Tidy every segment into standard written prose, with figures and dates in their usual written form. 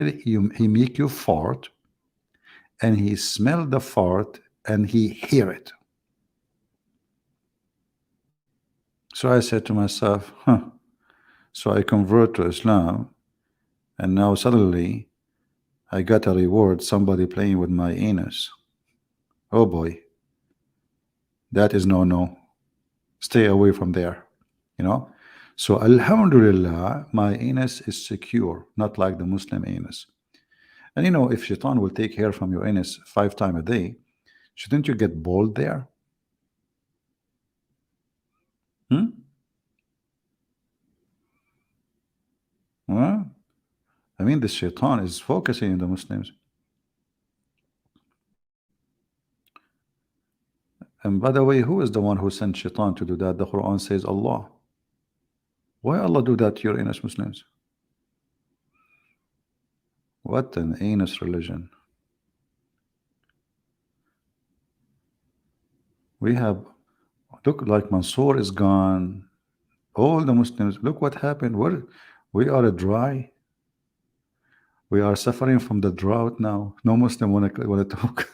he make you fart, and he smell the fart, and he hear it. So I said to myself, huh. So I convert to Islam, and now suddenly I got a reward, somebody playing with my anus. Oh boy, that is no. Stay away from there, you know. So Alhamdulillah, my anus is secure, not like the Muslim anus. And you know, if shaitan will take hair from your anus 5 times a day, shouldn't you get bald there? Hmm? Huh? I mean, this shaitan is focusing on the Muslims. And by the way, who is the one who sent shaitan to do that? The Quran says Allah. Why Allah do that to your anus Muslims? What an anus religion. We have, look, like Mansour is gone. All the Muslims, look what happened. We are dry. We are suffering from the drought now. No Muslim want to talk.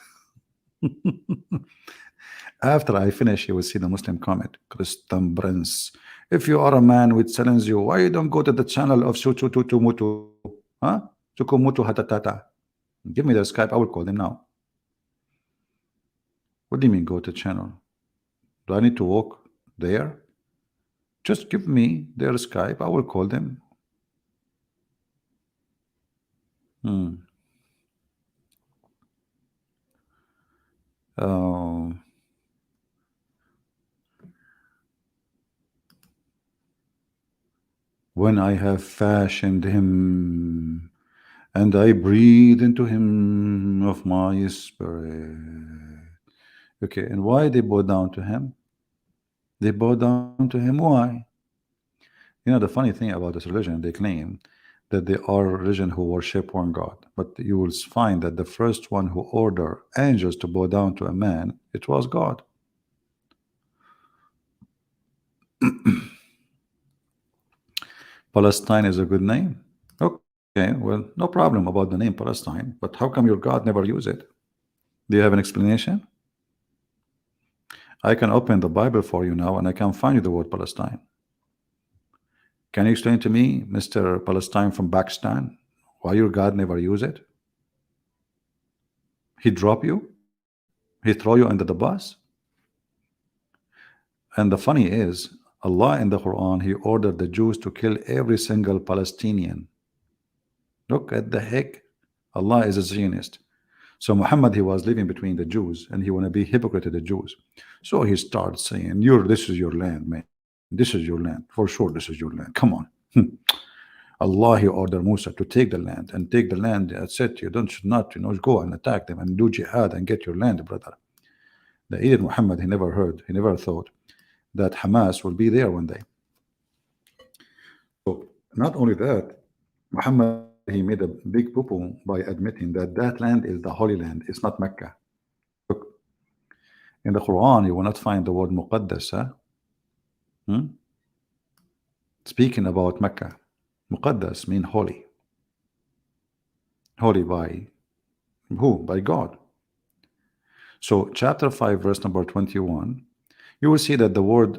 After I finish, you will see the Muslim comment. Christian Prince, if you are a man which challenge you, why you don't go to the channel of Suchututumutu? Huh? Chukumutu Hatatata. Give me their Skype, I will call them now. What do you mean go to channel? Do I need to walk there? Just give me their Skype, I will call them. When I have fashioned him, and I breathe into him of my spirit. Okay, and why they bow down to him? They bow down to him. Why? You know, the funny thing about this religion, they claim that they are a religion who worship one God. But you will find that the first one who ordered angels to bow down to a man, it was God. Palestine is a good name. Okay, well, no problem about the name Palestine, but how come your God never use it? Do you have an explanation? I can open the Bible for you now and I can find you the word Palestine. Can you explain to me, Mr. Palestine from Pakistan, why your God never use it? He drop you? He throw you under the bus? And the funny is, Allah in the Quran, He ordered the Jews to kill every single Palestinian. Look at the heck. Allah is a Zionist. So Muhammad, he was living between the Jews and he want to be hypocrite to the Jews. So he starts saying, this is your land, man. This is your land. For sure, this is your land. Come on. Allah, he ordered Musa to take the land and take the land. That's it. You should not, go and attack them and do jihad and get your land, brother. The idiot Muhammad, he never heard, he never thought that Hamas will be there one day. So not only that, Muhammad, he made a big poo-poo by admitting that that land is the Holy Land. It's not Mecca. Look, in the Quran, you will not find the word Muqaddas. Speaking about Mecca, Muqaddas mean holy. Holy by who? By God. So chapter 5, verse number 21, you will see that the word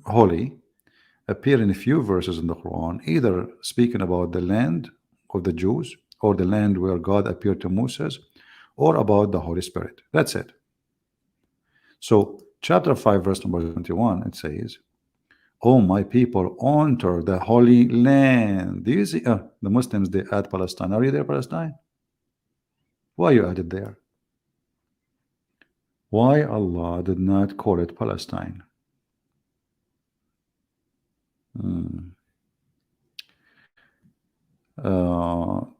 holy appear in a few verses in the Quran, either speaking about the land of the Jews or the land where God appeared to Moses, or about the Holy Spirit. That's it. So chapter 5, verse number 21, it says, "Oh, my people, enter the Holy Land." Do you see the Muslims, they add Palestine. Are you there, Palestine? Why you added there? Why Allah did not call it Palestine?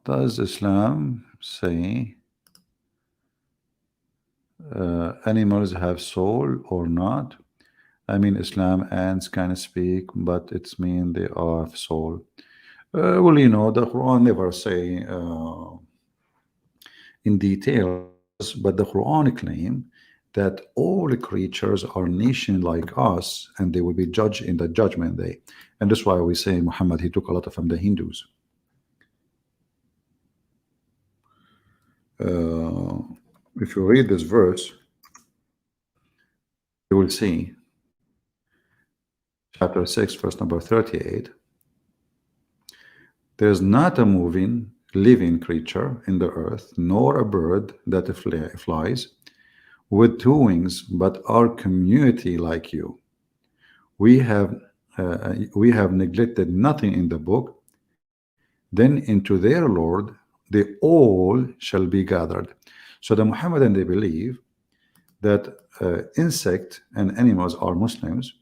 Does Islam say animals have soul or not? I mean, Islam ants can speak, but it's mean they have soul. Well, the Quran never say in detail, but the Quran claim that all creatures are nation like us, and they will be judged in the judgment day. And that's why we say Muhammad, he took a lot from the Hindus. Uh, if you read this verse, you will see chapter 6, verse number 38. There is not a moving, living creature in the earth, nor a bird that flies with two wings, but our community like you. We have neglected nothing in the book. Then into their Lord they all shall be gathered. So the Muhammadan, they believe that insect and animals are Muslims,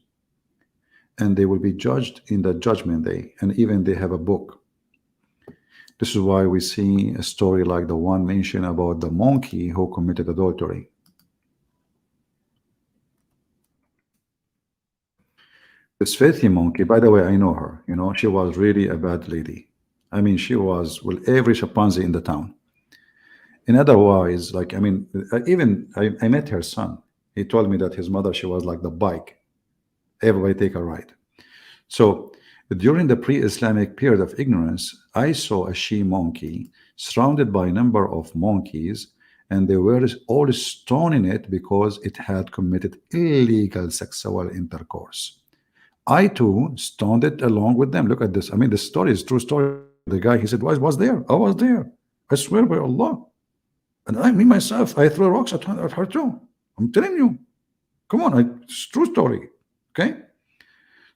and they will be judged in the judgment day, and even they have a book. This is why we see a story like the one mentioned about the monkey who committed adultery. This Faithy monkey, by the way, I know her. You know, she was really a bad lady. I mean, she was with every chimpanzee in the town. And otherwise, like, I mean, I met her son. He told me that his mother, she was like the bike. Everybody take a ride. So during the pre-Islamic period of ignorance, I saw a she monkey surrounded by a number of monkeys, and they were all stoning it because it had committed illegal sexual intercourse. I too stoned it along with them. Look at this. I mean, the story is true story. The guy, he said, was there. I was there. I swear by Allah. And I, me myself, I threw rocks at her too. I'm telling you. Come on, it's true story. Okay?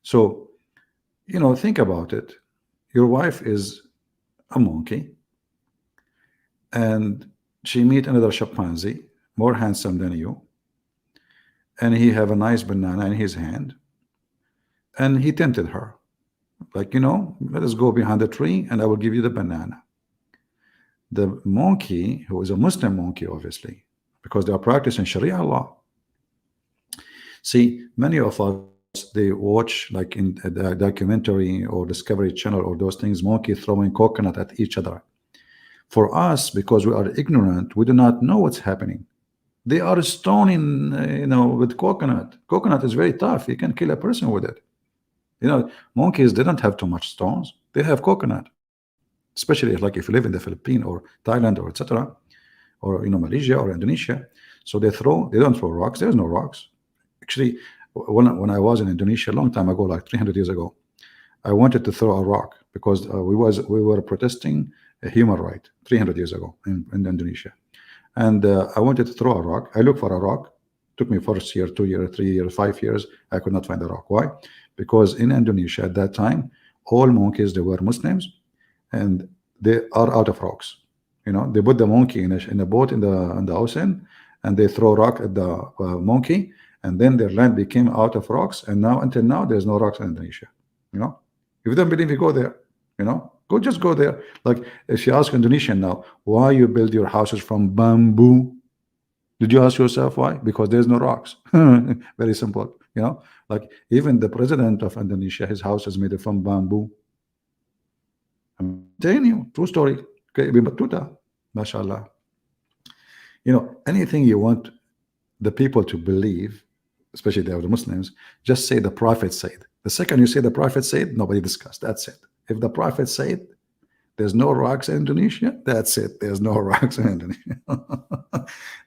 So, you know, think about it. Your wife is a monkey, and she meet another chimpanzee, more handsome than you, and he have a nice banana in his hand, and he tempted her. Like, you know, let us go behind the tree and I will give you the banana. The monkey, who is a Muslim monkey, obviously, because they are practicing Sharia law. See, many of us, they watch like in the documentary or Discovery Channel or those things, monkey throwing coconut at each other. For us, because we are ignorant, we do not know what's happening. They are stoning, you know, with coconut. Coconut is very tough. You can kill a person with it. You know, monkeys, they don't have too much stones. They have coconut, especially like if you live in the Philippines or Thailand or etc., or, you know, Malaysia or Indonesia. So they don't throw rocks. There's no rocks. Actually, when I was in Indonesia a long time ago, like 300 years ago, I wanted to throw a rock because we were protesting a human right 300 years ago in Indonesia, and I wanted to throw a rock. I looked for a rock. Took me first year, 2 years, 3 years, 5 years. I could not find a rock. Why? Because in Indonesia at that time, all monkeys, they were Muslims, and they are out of rocks. You know, they put the monkey in a boat in the ocean, and they throw rock at the monkey, and then their land became out of rocks. And now, until now, there's no rocks in Indonesia. You know, if you don't believe me, go there. You know, just go there. Like if you ask Indonesian now, why you build your houses from bamboo? Did you ask yourself why? Because there's no rocks. Very simple. You know, like even the president of Indonesia, his house is made from bamboo. I'm telling you, true story. Okay, Batuta, mashallah. You know, anything you want the people to believe, especially the Muslims, just say the Prophet said. The second you say the Prophet said, nobody discussed. That's it. If the Prophet said there's no rocks in Indonesia, that's it. There's no rocks in Indonesia.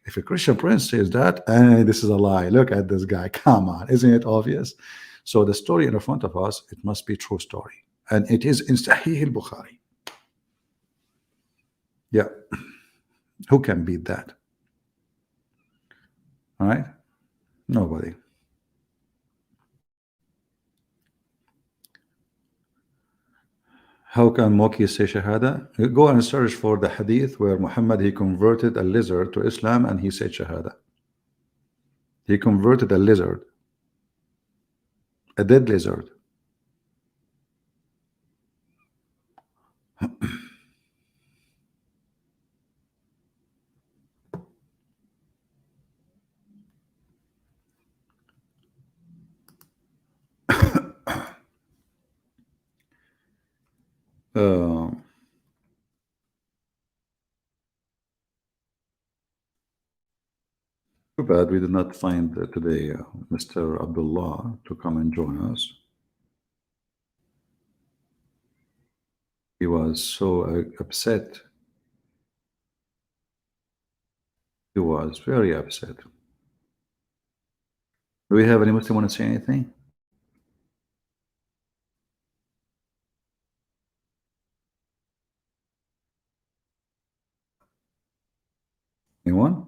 If a Christian prince says that, this is a lie. Look at this guy. Come on, isn't it obvious? So the story in front of us, it must be true story, and it is in Sahih al-Bukhari. Yeah, who can beat that? All right, nobody. How can Moki say Shahada? You go and search for the hadith where Muhammad, he converted a lizard to Islam and he said Shahada. He converted a lizard, a dead lizard. Uh, Too bad we did not find today Mr. Abdullah to come and join us. He was so upset. He was very upset. Do we have any Muslim want to say anything? Anyone?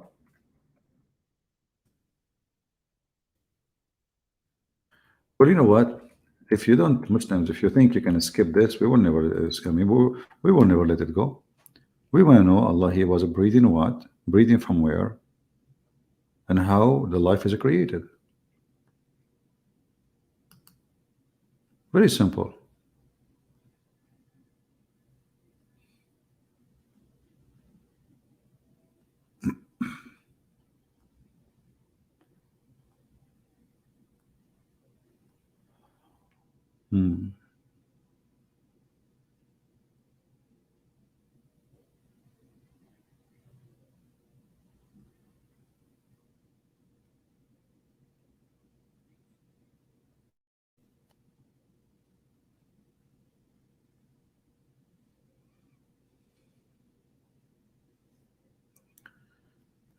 Well, you know what? If you don't, Muslims, if you think you can skip this, we will never, I mean, we will never let it go. We want to know Allah, He was breathing what? Breathing from where? And how the life is created. Very simple. Hmm.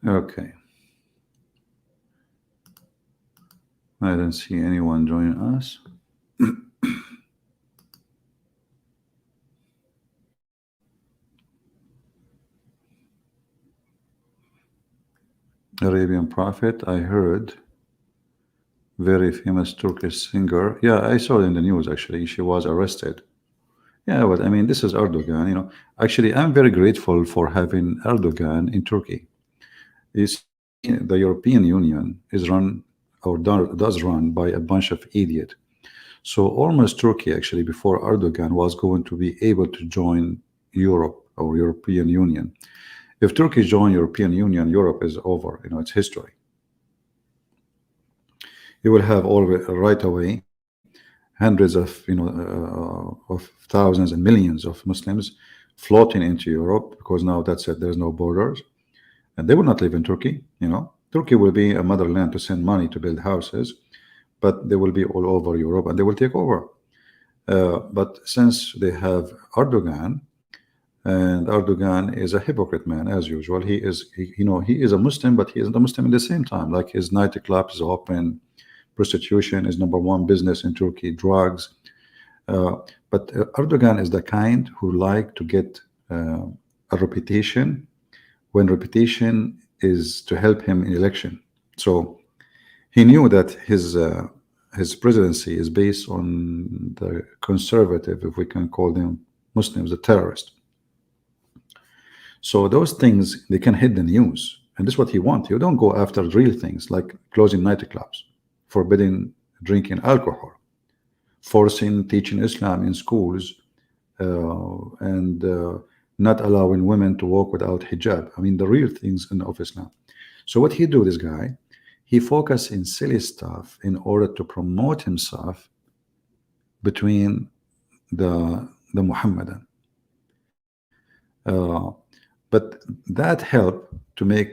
Okay. I don't see anyone joining us. Arabian Prophet, I heard, very famous Turkish singer. Yeah, I saw it in the news actually. She was arrested. Yeah, but I mean, this is Erdogan. Actually, I'm very grateful for having Erdogan in Turkey. Is the European Union is run or does run by a bunch of idiots. So almost Turkey actually before Erdogan was going to be able to join Europe or European Union. If Turkey join European Union, Europe is over. It's history. You will have all right away hundreds of of thousands and millions of Muslims floating into Europe because now that's it. There's no borders, and they will not live in Turkey. Turkey will be a motherland to send money to build houses, but they will be all over Europe and they will take over. But since they have Erdogan, and Erdogan is a hypocrite man as usual. He is a Muslim, but he isn't a Muslim at the same time. Like his nightclub is open, prostitution is #1 business in Turkey, drugs. But Erdogan is the kind who like to get a reputation when reputation is to help him in election. So he knew that his presidency is based on the conservative, if we can call them Muslims, the terrorist. So those things, they can hit the news, and this is what he wants. You don't go after real things like closing nightclubs, forbidding drinking alcohol, forcing teaching Islam in schools, and not allowing women to walk without hijab. I mean, the real things of Islam. So what he do, this guy, he focus in silly stuff in order to promote himself between the Muhammadan. But that helped to make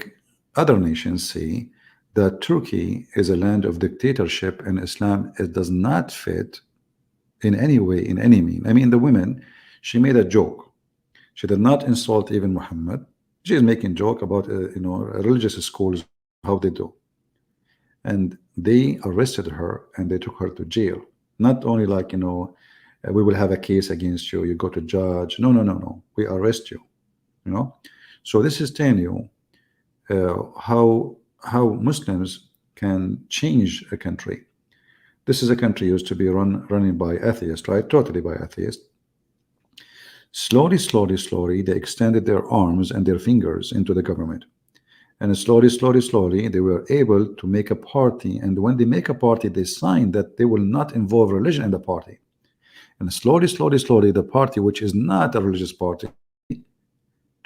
other nations see that Turkey is a land of dictatorship and Islam, it does not fit in any way, in any mean. I mean, the women, she made a joke. She did not insult even Muhammad. She is making joke about religious schools, how they do. And they arrested her and they took her to jail. Not only like, we will have a case against you, you go to judge. No, no, no, no. We arrest you. So this is telling you how Muslims can change a country. This is a country used to be running by atheists, right? Totally by atheists. Slowly, slowly, slowly, they extended their arms and their fingers into the government. And slowly, slowly, slowly, they were able to make a party. And when they make a party, they sign that they will not involve religion in the party. And slowly, slowly, slowly, the party, which is not a religious party,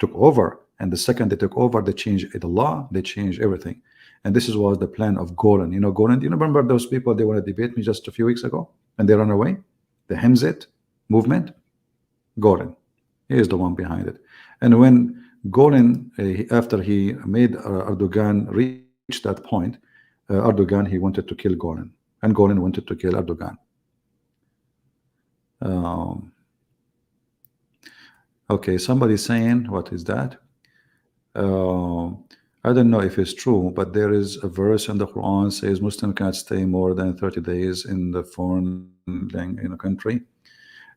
took over. And the second they took over, they changed the law, they changed everything. And this was the plan of Golan. Golan, you remember those people, they want to debate me just a few weeks ago, and they ran away? The Hemzit movement, Golan, he is the one behind it. And when Golan, after he made Erdogan reach that point, Erdogan, he wanted to kill Golan, and Golan wanted to kill Erdogan. Okay, somebody saying, what is that? I don't know if it's true, but there is a verse in the Quran says Muslim cannot stay more than 30 days in the foreign country.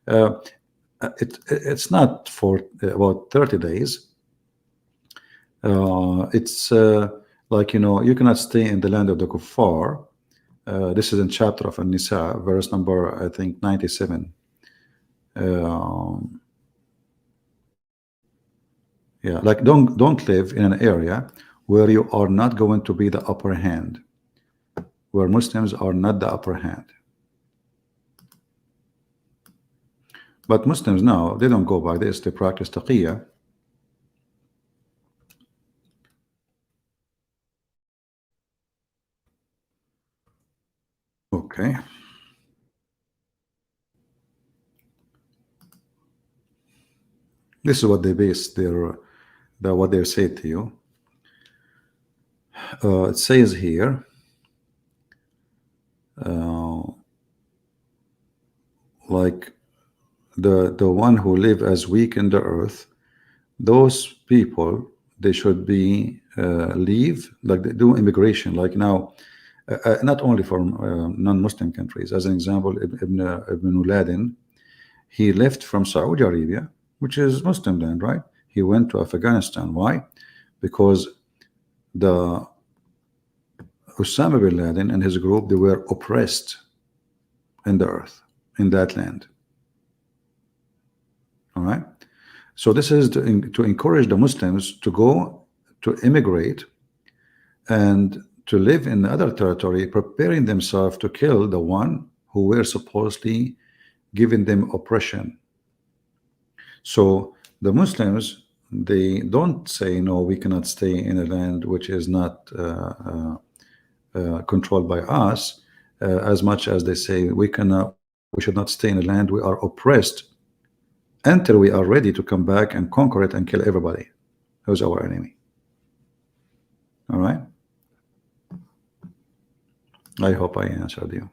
Uh, it's not for about 30 days. It's like, you cannot stay in the land of the kuffar. This is in chapter of An-Nisa, verse number, I think, 97. Yeah, like don't live in an area where you are not going to be the upper hand, where Muslims are not the upper hand. But Muslims now, they don't go by this, they practice taqiyya. Okay. This is what they base what they say to you. It says here, like the one who live as weak in the earth, those people, they should be leave, like they do immigration, like now, not only from non-Muslim countries. As an example, Ibn Laden, he left from Saudi Arabia, which is Muslim land, right? He went to Afghanistan. Why? Because the Osama bin Laden and his group, they were oppressed in the earth, in that land. All right. So this is to encourage the Muslims to go to immigrate and to live in other territory, preparing themselves to kill the one who were supposedly giving them oppression. So the Muslims, they don't say, no, we cannot stay in a land which is not controlled by us, as much as they say we should not stay in a land we are oppressed until we are ready to come back and conquer it and kill everybody who's our enemy. All right. I hope I answered you.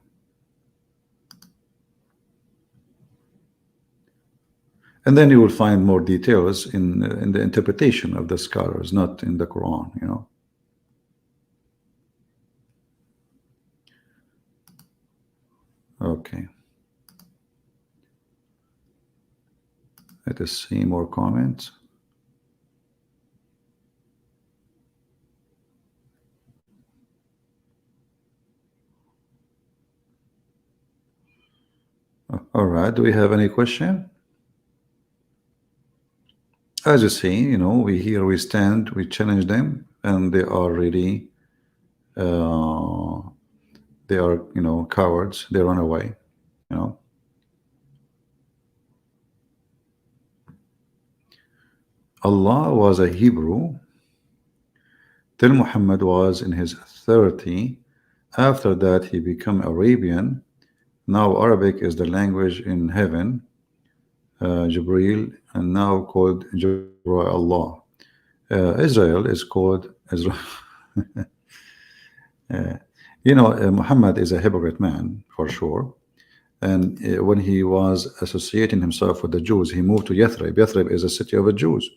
And then you will find more details in the interpretation of the scholars, not in the Quran, Okay. Let us see more comments. All right. Do we have any question? As you see, we stand, we challenge them, and they are really, they are, cowards. They run away, Allah was a Hebrew till Muhammad was in his 30. After that, he became Arabian. Now Arabic is the language in heaven, Jibreel, and now called Allah. Israel is called Israel. Muhammad is a hypocrite man for sure. And when he was associating himself with the Jews, he moved to Yathrib. Yathrib is a city of the Jews.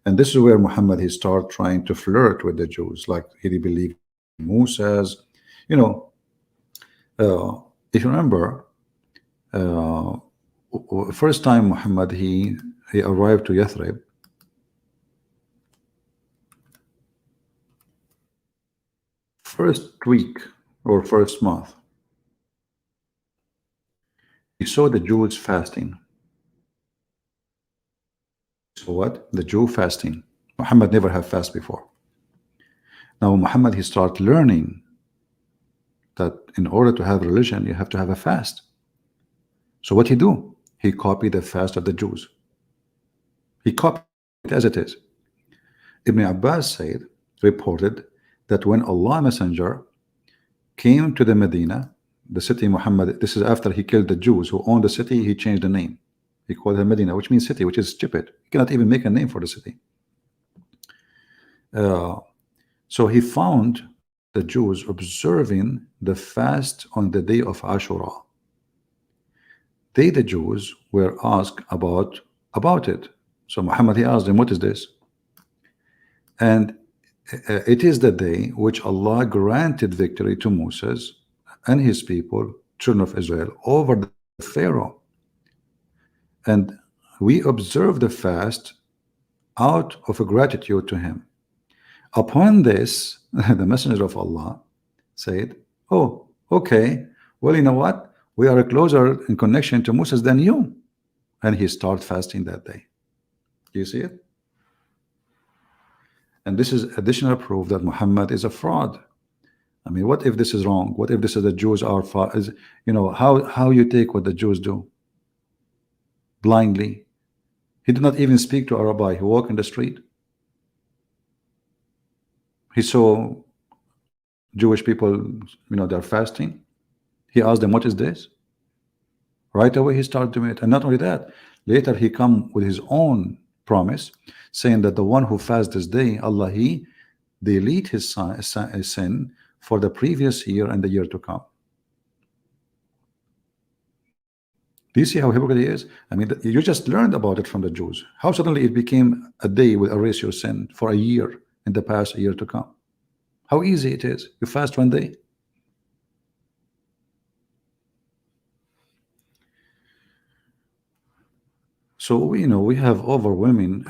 And this is where Muhammad, he started trying to flirt with the Jews, like he believed Moses. If you remember, first time Muhammad, he arrived to Yathrib, first week or first month, he saw the Jews fasting. So what? The Jew fasting. Muhammad never had fast before. Now Muhammad, he started learning that in order to have religion, you have to have a fast. So what he do? He copied the fast of the Jews. He copied it as it is. Ibn Abbas reported that when Allah Messenger came to the Medina, the city Muhammad, this is after he killed the Jews who owned the city, he changed the name. He called it Medina, which means city, which is stupid. He cannot even make a name for the city. So he found the Jews observing the fast on the day of Ashura. They, the Jews, were asked about it. So Muhammad, he asked them, what is this? And It is the day which Allah granted victory to Moses and his people, children of Israel, over the Pharaoh. And we observe the fast out of a gratitude to him. Upon this, the messenger of Allah said, oh, okay, well, you know what? We are closer in connection to Moses than you. And he started fasting that day. Do you see it? And this is additional proof that Muhammad is a fraud. I mean, what if this is wrong? What if this is the Jews are, you know, how you take what the Jews do blindly? He did not even speak to a rabbi. He walked in the street. He saw Jewish people, you know, they're fasting. He asked them, what is this? Right away he started doing it. And not only that, later he come with his own promise, saying that the one who fasts this day, Allah, he delete his sin for the previous year and the year to come. Do you see how hypocrite he is? I mean, you just learned about it from the Jews. How suddenly it became a day will erase your sin for a year in the past, a year to come. How easy it is. You fast one day. So, you know, we have overwhelming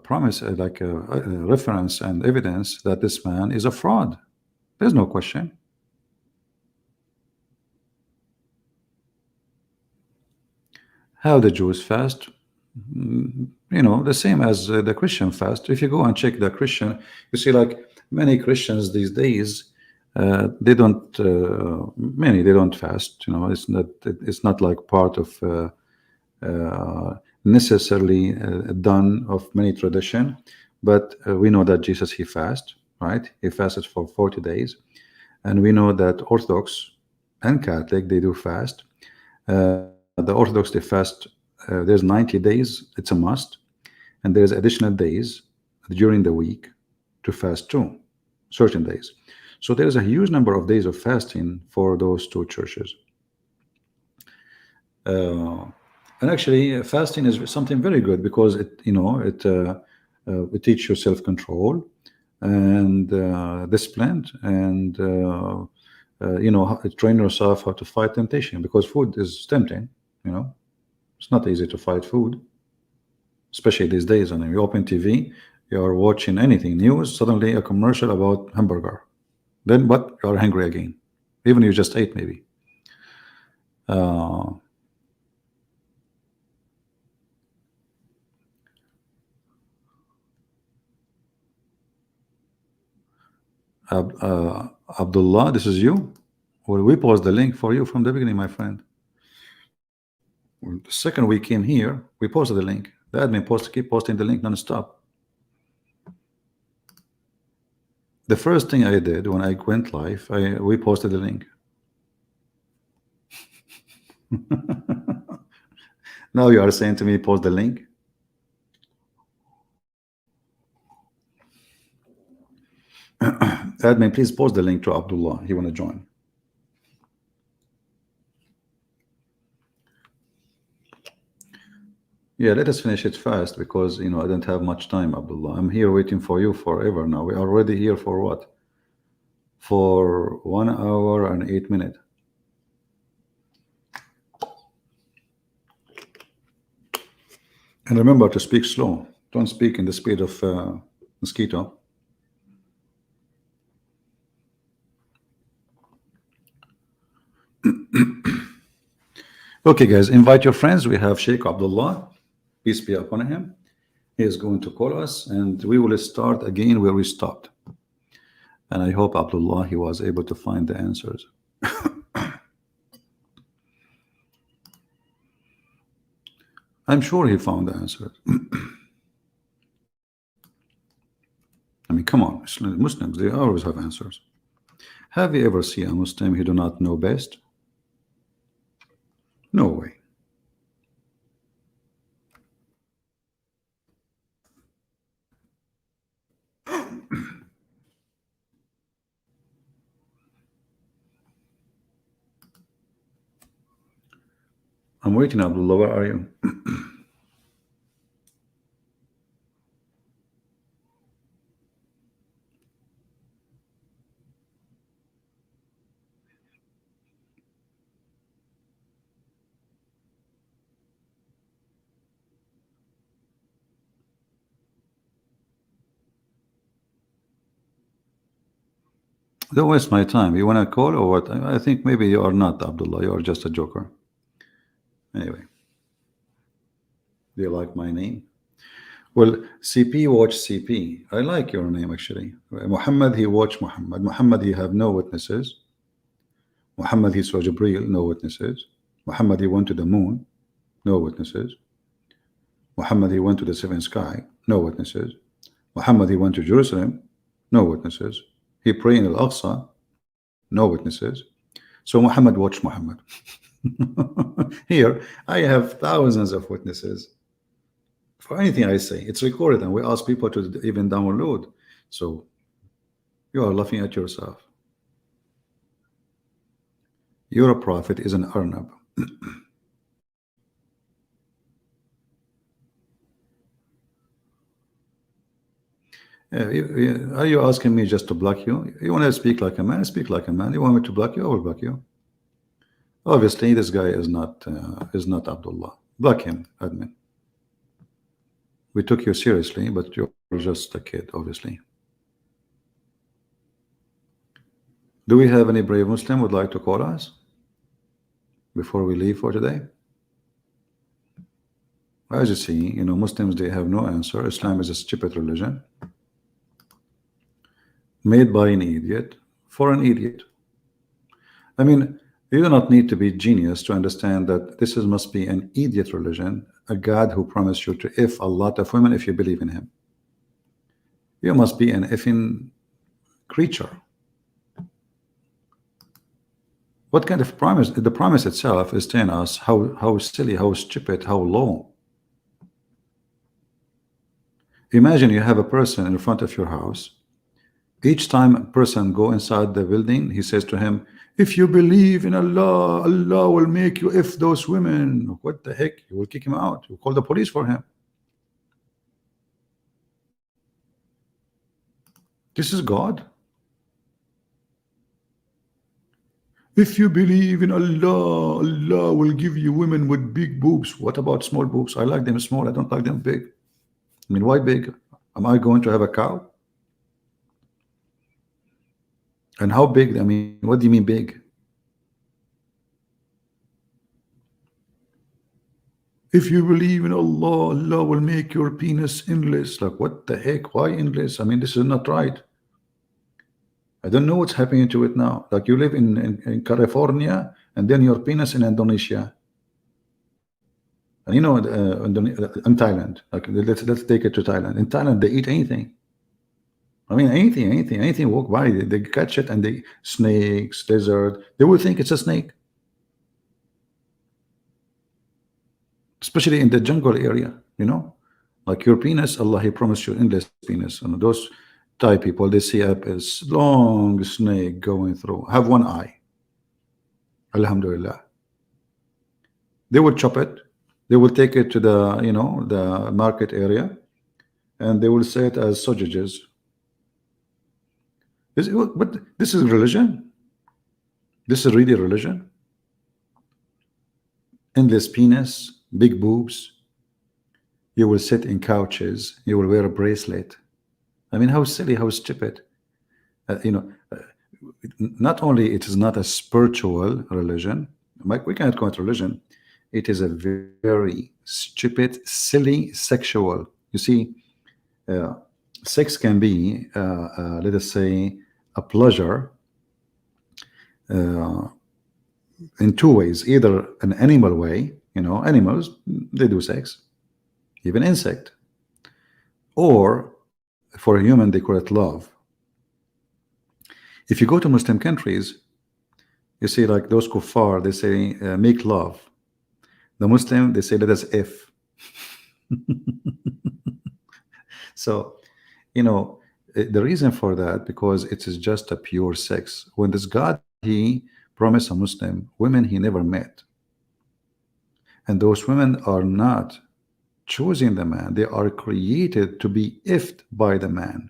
promise, reference and evidence that this man is a fraud. There's no question. How the Jews fast, you know, the same as the Christian fast. If you go and check the Christian, you see like many Christians these days, they don't, many, they don't fast. You know, it's not like part of necessarily done of many tradition, but we know that Jesus, he fasted, right? He fasted for 40 days. And we know that Orthodox and Catholic, they do fast. The Orthodox, they fast, there's 90 days, it's a must. And there's additional days during the week to fast too, certain days. So there's a huge number of days of fasting for those two churches. And actually, fasting is something very good because it, you know, it teaches you self-control and discipline, and you know, train yourself how to fight temptation, because food is tempting. You know, it's not easy to fight food, especially these days. And you open TV, you are watching anything news, suddenly a commercial about hamburger. Then what? You are hungry again, even you just ate maybe. Abdullah, this is you. Well, we post the link for you from the beginning, my friend. The second we came here, we posted the link. The admin keep posting the link non-stop. The first thing I did when I went live, we posted the link. Now you are saying to me, post the link. Admin, please post the link to Abdullah. He want to join. Yeah, let us finish it fast because, you know, I don't have much time, Abdullah. I'm here waiting for you forever now. We are already here for what? For 1 hour and 8 minutes. And remember to speak slow. Don't speak in the speed of mosquito. Okay, guys, invite your friends. We have Sheikh Abdullah, peace be upon him. He is going to call us, and we will start again where we stopped. And I hope Abdullah, he was able to find the answers. I'm sure he found the answers. I mean, come on, Muslims, they always have answers. Have you ever seen a Muslim who do not know best? No way. I'm waiting, Abdullah. Where are you? Don't waste my time. You want to call or what? I think maybe you are not Abdullah. You are just a joker. Anyway, do you like my name? Well, CP watch CP. I like your name actually. Muhammad, he watch Muhammad. Muhammad, he have no witnesses. Muhammad, he saw Jibreel, no witnesses. Muhammad, he went to the moon, no witnesses. Muhammad, he went to the seventh sky, no witnesses. Muhammad, he went to Jerusalem, no witnesses. He prayed in Al-Aqsa, no witnesses. So Muhammad watched Muhammad. Here, I have thousands of witnesses. For anything I say, it's recorded, and we ask people to even download. So you are laughing at yourself. Your prophet is an Arnab. Are you asking me just to block you? You want to speak like a man? Speak like a man. You want me to block you? I will block you. Obviously, this guy is not Abdullah. Block him, admin. We took you seriously, but you're just a kid, obviously. Do we have any brave Muslim would like to call us before we leave for today? As you see, Muslims, they have no answer. Islam is a stupid religion made by an idiot for an idiot. I mean, you do not need to be genius to understand that this must be an idiot religion, a God who promised you to if a lot of women if you believe in him. You must be an effing creature. What kind of promise? The promise itself is telling us how silly, how stupid, how low. Imagine you have a person in front of your house. Each time a person go inside the building, he says to him, if you believe in Allah, Allah will make you if those women. What the heck? You will kick him out. You will call the police for him. This is God. If you believe in Allah, Allah will give you women with big boobs. What about small boobs? I like them small. I don't like them big. I mean, why big? Am I going to have a cow? And how big? I mean, what do you mean big? If you believe in Allah, Allah will make your penis endless. Like, what the heck? Why endless? I mean, this is not right. I don't know what's happening to it now. Like, you live in California, and then your penis in Indonesia. And in Thailand. Like, let's take it to Thailand. In Thailand, they eat anything. I mean, anything walk by, they catch it, and they snakes, lizard, they will think it's a snake. Especially in the jungle area, like your penis, Allah, he promised you endless penis. And those Thai people, they see a long snake going through, have one eye. Alhamdulillah. They will chop it, they will take it to the the market area, and they will say it as sausages. But this is religion. This is really religion. Endless penis, big boobs. You will sit in couches. You will wear a bracelet. I mean, how silly, how stupid. Not only it is not a spiritual religion. We cannot call it religion. It is a very stupid, silly, sexual. You see, sex can be, let us say, a pleasure in two ways. Either an animal way, animals, they do sex, even insect, or for a human, they call it love. If you go to Muslim countries, you see, like those kuffar, they say make love. The Muslim, they say let us if. So the reason for that, because it is just a pure sex. When this God, he promised a Muslim women he never met, and those women are not choosing the man, they are created to be ifed by the man.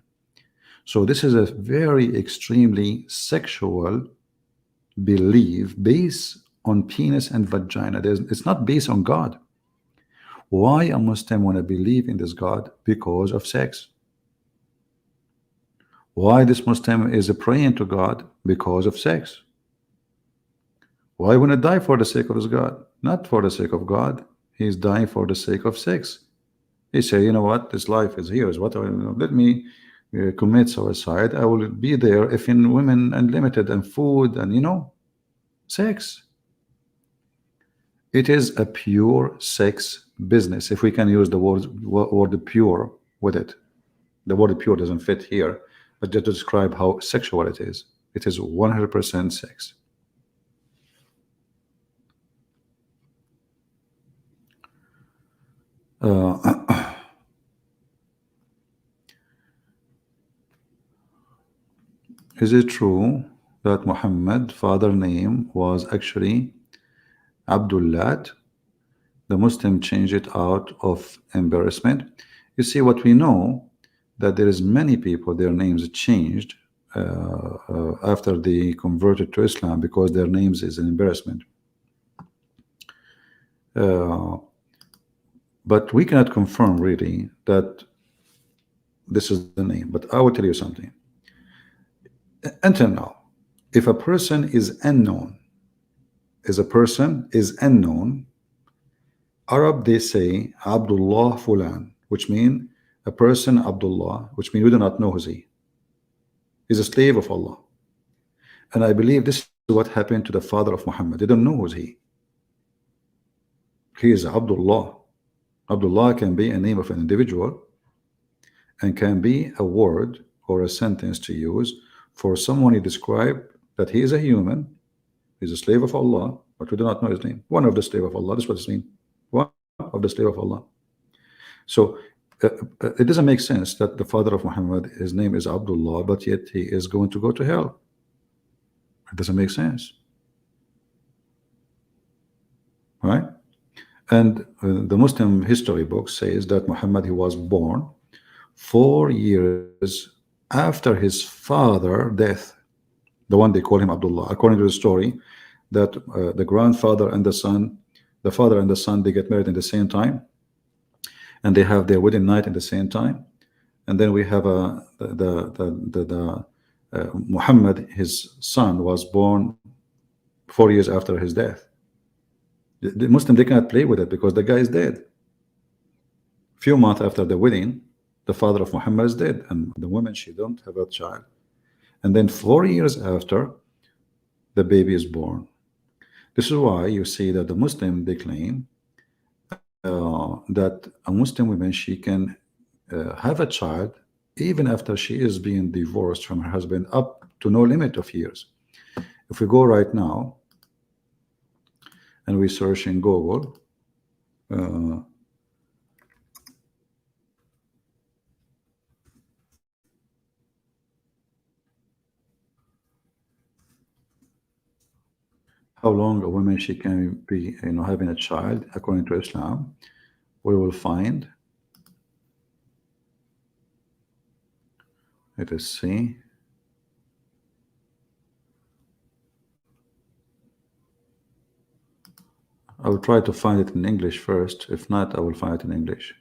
So this is a very extremely sexual belief based on penis and vagina. It's not based on God. Why a Muslim want to believe in this God? Because of sex. Why this Muslim is praying to God? Because of sex. Why want to die for the sake of his God? Not for the sake of God. He's dying for the sake of sex. He say, you know what, this life is here, is what let me commit suicide. I will be there if in women unlimited and food and sex. It is a pure sex business, if we can use the word pure with it. The word pure doesn't fit here, but just to describe how sexual it is. It is 100% sex. Is it true that Muhammad father name was actually Abdullah? The Muslim changed it out of embarrassment. You see, what we know, that there is many people their names changed after they converted to Islam because their names is an embarrassment. But we cannot confirm really that this is the name. But I will tell you something. Until now, if a person is unknown, Arab, they say Abdullah Fulan, which mean a person Abdullah, which means we do not know who's he. He's a slave of Allah. And I believe this is what happened to the father of Muhammad. They don't know who's he. He is Abdullah. Abdullah can be a name of an individual and can be a word or a sentence to use for someone you describe that he is a human, he's a slave of Allah, but we do not know his name. One of the slave of Allah, that's what it means. One of the slave of Allah. So it doesn't make sense that the father of Muhammad, his name is Abdullah, but yet he is going to go to hell. It doesn't make sense, right? And the Muslim history book says that Muhammad, he was born 4 years after his father's death, the one they call him Abdullah. According to the story, that the grandfather and the son, the father and the son, they get married in the same time, and they have their wedding night in the same time. And then we have Muhammad, his son, was born 4 years after his death. The Muslim, they cannot play with it because the guy is dead. Few months after the wedding, the father of Muhammad is dead, and the woman, she don't have a child. And then 4 years after, the baby is born. This is why you see that the Muslim, they claim that a Muslim woman, she can have a child even after she is being divorced from her husband up to no limit of years. If we go right now and we search in Google, how long a woman she can be, having a child according to Islam, we will find, let us see, I will try to find it in English first. If not, I will find it in English.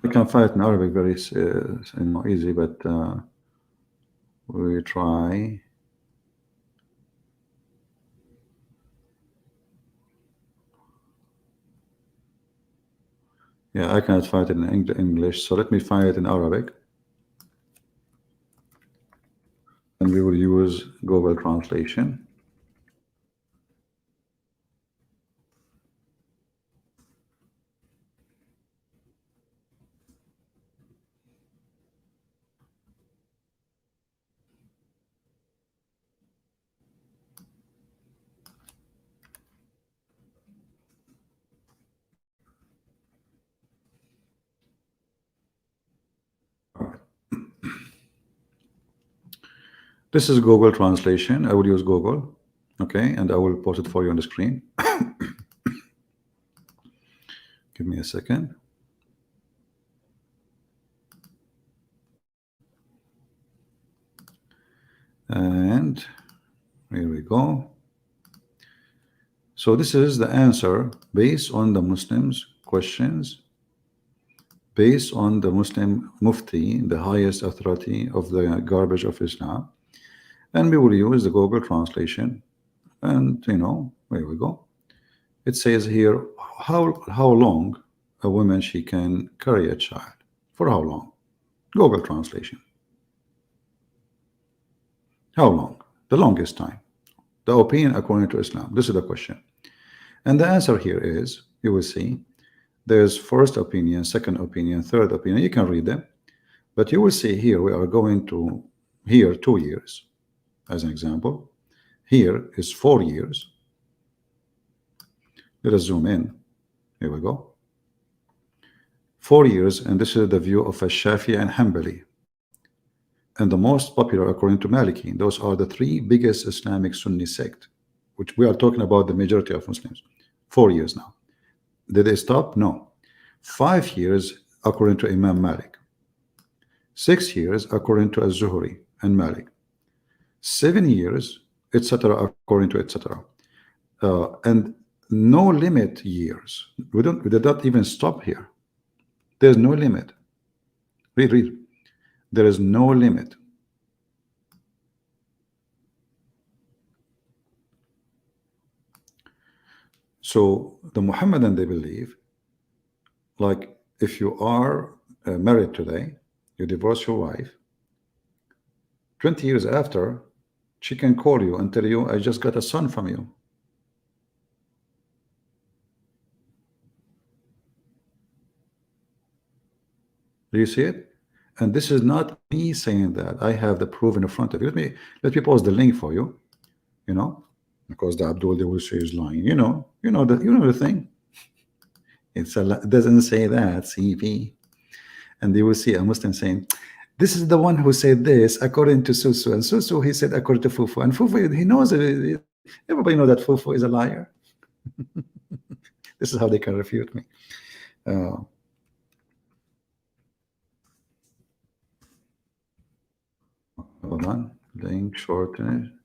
I can find it in Arabic very easy, but we try. Yeah, I cannot find it in English, so let me find it in Arabic, and we will use Google Translation. This is Google translation. I will use Google, okay, and I will post it for you on the screen. Give me a second. And here we go. So this is the answer based on the Muslims' questions, based on the Muslim Mufti, the highest authority of the garbage of Islam. And we will use the Google translation. And here we go. It says here how long a woman she can carry a child. For how long? Google translation. How long? The longest time. The opinion according to Islam. This is the question. And the answer here is, you will see, there's first opinion, second opinion, third opinion. You can read them. But you will see here, we are going to here 2 years, as an example. Here is 4 years. Let us zoom in. Here we go. 4 years, and this is the view of a Shafi and Hanbali. And the most popular according to Maliki. Those are the 3 biggest Islamic Sunni sect, which we are talking about the majority of Muslims. 4 years now. Did they stop? No. 5 years according to Imam Malik. 6 years according to Az-Zuhri and Malik. 7 years, etc. according to etc. And no limit years. We did not even stop here. There's no limit. Read. There is no limit. So the Muhammadan, they believe, like if you are married today, you divorce your wife, 20 years after, she can call you and tell you, I just got a son from you. Do you see it? And this is not me saying that. I have the proof in front of you. Let me post the link for you. Because the Abdul, they will say is lying. You know the thing. It doesn't say that, CP. And you will see a Muslim saying, this is the one who said this according to Susu, and Susu he said according to Fufu, and Fufu he knows it. Everybody knows that Fufu is a liar. This is how they can refute me. Hold on, link shorten.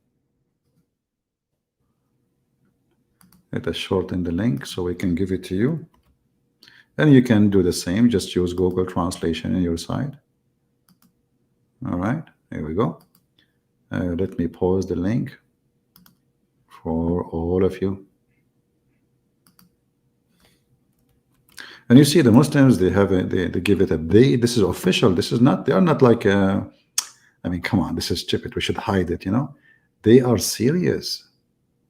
Let us shorten the link so we can give it to you. And you can do the same, just use Google translation on your side. All right, here we go. Let me pause the link for all of you. And you see the Muslims, they give it a they. This is official. This is not, they are not like I mean, come on, this is stupid. We should hide it, They are serious.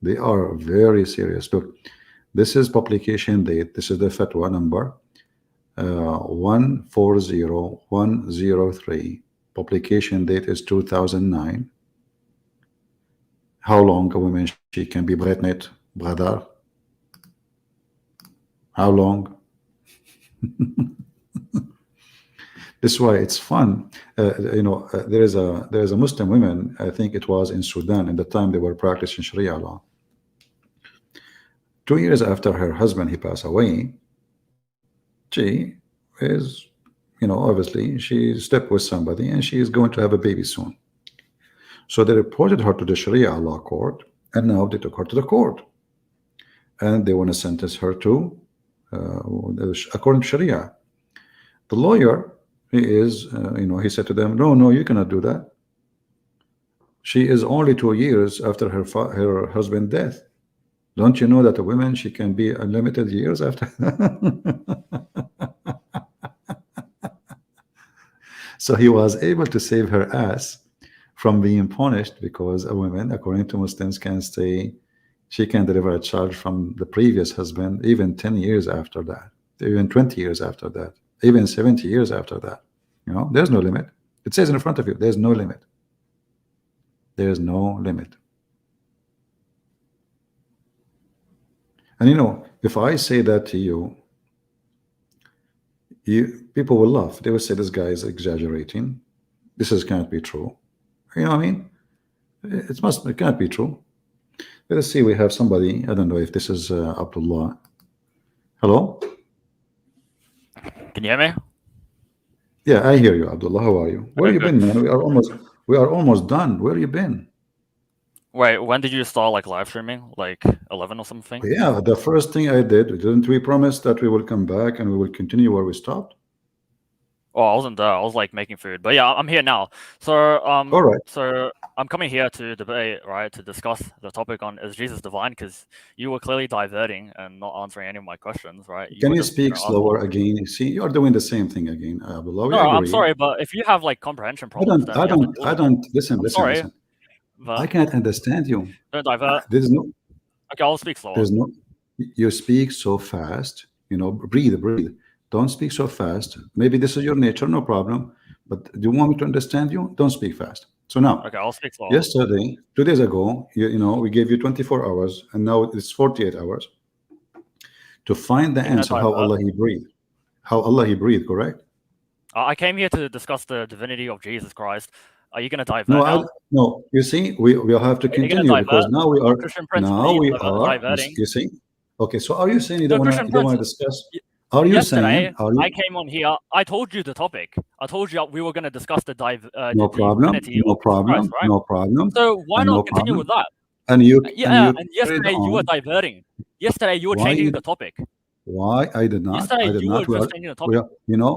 They are very serious. Look, this is publication date. This is the fatwa number 140103. Publication date is 2009. How long a woman she can be pregnant, brother? How long? This is why it's fun. There is a Muslim woman, I think it was in Sudan, at the time they were practicing Sharia law. 2 years after her husband he passed away, she is, obviously she slept with somebody and she is going to have a baby soon. So they reported her to the Sharia law court, and now they took her to the court, and they want to sentence her to according to Sharia. The lawyer, he said to them, no, you cannot do that. She is only 2 years after her husband's death. Don't you know that a woman, she can be unlimited years after? So he was able to save her ass from being punished, because a woman, according to Muslims, can stay, she can deliver a child from the previous husband even 10 years after that, even 20 years after that, even 70 years after that. There's no limit. It says in front of you, there's no limit. There's no limit. And if I say that to you, people will laugh. They will say this guy is exaggerating. This can't be true. You know what I mean? It cannot be true. Let us see. We have somebody. I don't know if this is Abdullah. Hello. Can you hear me? Yeah, I hear you, Abdullah. How are you? Where Okay, you good. been, man? We are almost done. Where you been? Wait, when did you start like live streaming? Like 11 or something? Yeah, the first thing I did, didn't we promise that we will come back and we will continue where we stopped? Oh, I wasn't there. I was like making food. But yeah, I'm here now. So All right. I'm coming here to debate, right, to discuss the topic on is Jesus divine? Because you were clearly diverting and not answering any of my questions, right? You Can were you just, speak asking. slower again? You see, you are doing the same thing again, Abdullah. We No, I'm agree. sorry, but if you have like comprehension problems, then you have to deal I with it. don't, listen, I'm listen, sorry, listen. I but cannot understand you. don't divert. There's no, Okay, I'll speak slower. there's no, you speak so fast, breathe. Don't speak so fast. Maybe this is your nature, no problem. But do you want me to understand you? Don't speak fast. So now, Okay, I'll speak slower. yesterday, 2 days ago, we gave you 24 hours, and now it's 48 hours to find the Are you gonna answer how divert? Allah He breathed. How Allah He breathed, correct? I came here to discuss the divinity of Jesus Christ. Are you gonna No, divert now? no. You see, we will have to Are you gonna continue because divert? Christian Prince, are you diverting? you see. Okay, so are you saying No, Christian you don't Prince. want to discuss? y- Are you Yesterday, saying are I you came on here. I told you the topic. I told you we were gonna discuss the no problem, divinity of Jesus Christ, right? no problem, So why and not no continue problem, with that? and Yeah, you and carried yesterday you were on. diverting. Yesterday you were Why changing you the topic. Why I did not? Yesterday I did you were not. just changing the We topic. are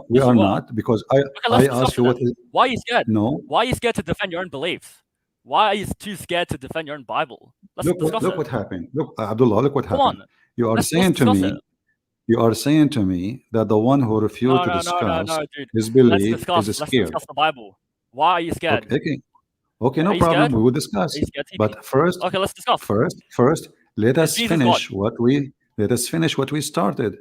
we Yes, you are were. not because Okay, I let's discuss asked it you then. what is Why are you scared? no. Why are you scared to defend your own beliefs? Why are you too scared to defend your own Bible? Let's discuss Look it. what happened. Look, Abdullah, look what Come happened. on, You are let's saying to discuss it. me, you are saying to me that the one who refused No, to no, no, no, discuss no, dude. his Let's belief discuss. is Let's scared. discuss the Bible. Why are you scared? Okay, okay, Are no you problem. scared? We will Are discuss. you scared, TP? But first, Okay, let's discuss. let Is us Jesus God? finish what we started.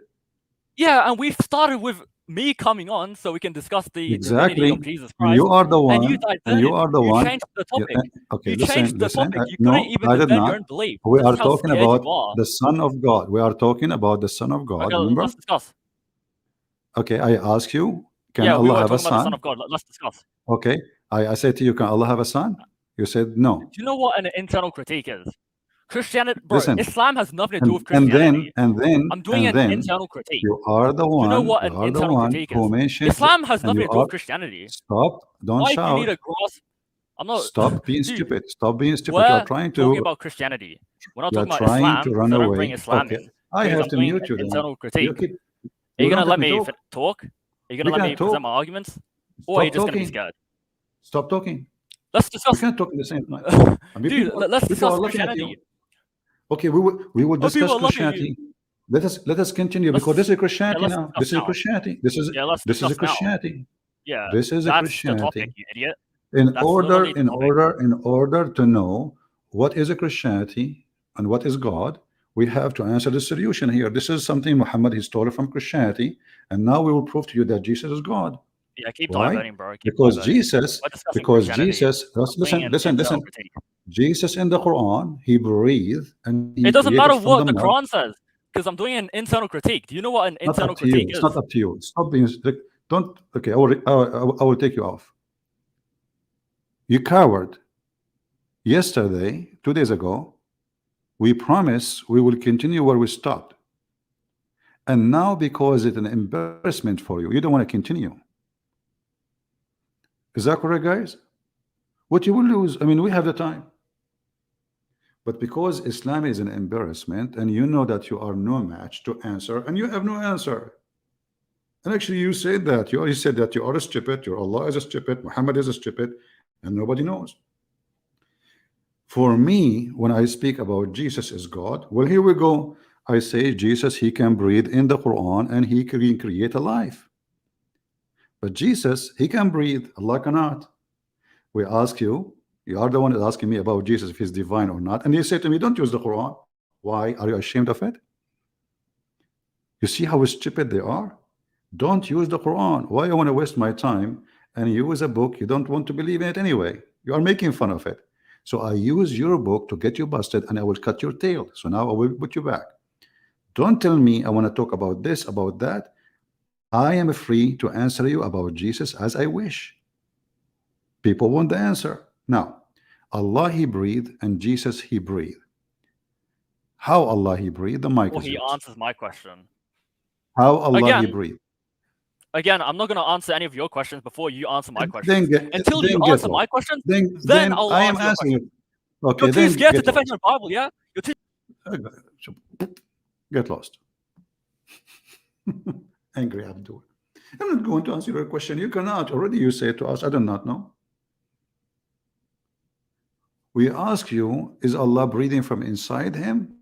Yeah, and we've started with me coming on so we can discuss the divinity Exactly. of Jesus And Christ, you are the and you one. And you diverted. are the You one. changed the Yeah, topic. okay, You changed the listen. topic. You couldn't No, even I did defend not. your own belief. We This are is how talking scared about you are. the Son of God. We are talking about the Son of God. Okay, let's Remember? discuss. Okay, I ask you, can Yeah, we Allah were have a talking about the Son son? of God. Let's discuss. Okay, I said to you, can Allah have a son? You said Do no. you know what an internal critique is? Christianity, bro, Listen, Islam has nothing to do with and Christianity. I'm doing and an then internal critique. you are the Do you know one. what You an are the internal one critique who is? mentioned, Islam has and nothing you to do are with Christianity. stop. Don't Why do you need shout. a grasp? I'm not, Stop being dude. stupid. Stop being stupid. We're talking about Christianity. We're not You are talking about trying to Islam, run so don't bring away. Islam Okay, in I because have I'm to doing mute an you then. internal You critique. keep. Are you You don't gonna let let me me talk. talk? Are you We gonna let me cannot present talk. my arguments, or are you Stop just gonna be talking. scared? Stop talking. Let's We discuss, can't talk at the same time. I mean, dude. Let's people discuss are looking at you. Christianity. Okay, we will Oh, discuss people are looking at you. Christianity. Let us continue because Let's this is okay. Christianity Let's now. discuss This is now. Christianity. Yeah, let's This is a discuss now. Christianity. Yeah, This is a that's the topic, Christianity. you idiot. That's literally the topic. In order to know what is a Christianity and what is God, we have to answer the solution here. This is something Muhammad he stole from Christianity, and now we will prove to you that Jesus is God. Yeah, keep Why? diverting, bro. Keep diverting. We're discussing Christianity. Listen, Bringing an internal listen. critique. Jesus in the Quran, he breathed and he It doesn't created matter from the what the mud. Quran says, because I'm doing an internal critique. Do you know what an Not internal up to you. critique It's is? not up to you. Stop being don't. Okay, I will take you off. You coward. Yesterday, 2 days ago, we promised we will continue where we stopped. And now, because it's an embarrassment for you, you don't want to continue. Is that correct, guys? What you will lose, I mean, we have the time. But because Islam is an embarrassment, and you know that you are no match to answer, and you have no answer. And actually, you said that. You already said that you are a stupid, your Allah is a stupid, Muhammad is a stupid, and nobody knows. For me, when I speak about Jesus is God, well, here we go. I say Jesus, he can breathe in the Quran and he can create a life. But Jesus, he can breathe, Allah cannot. We ask you, you are the one that's asking me about Jesus, if he's divine or not. And you say to me, don't use the Quran. Why? Are you ashamed of it? You see how stupid they are? Don't use the Quran. Why I want to waste my time and use a book you don't want to believe in it anyway? You are making fun of it. So I use your book to get you busted and I will cut your tail. So now I will put you back. Don't tell me I want to talk about this, about that. I am free to answer you about Jesus as I wish. People want the answer. Now, Allah He breathed and Jesus He breathed. How Allah He breathed? The mic Well, is he yours. answers my question. How Allah He Again, breathed? Again, I'm not going to answer any of your questions before you answer my Then questions. Until you get answer lost. my questions, Then then I'll I am answer your answering question. it. Okay, You're too then scared to get defend lost. your Bible, yeah? You're too Get lost. Angry Abdul. I'm not going to answer your question. You cannot. Already you say to us, I do not know. We ask you, is Allah breathing from inside him?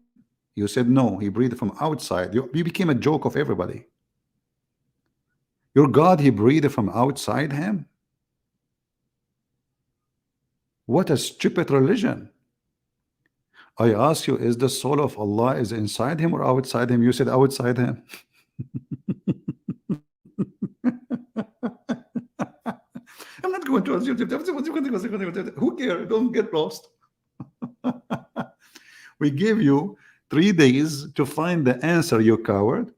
You said no, he breathed from outside. You became a joke of everybody. Your God, he breathed from outside him? What a stupid religion. I ask you, is the soul of Allah is inside him or outside him? You said outside him. I'm not going to answer you. Who cares? Don't get lost. We give you 3 days to find the answer, you coward.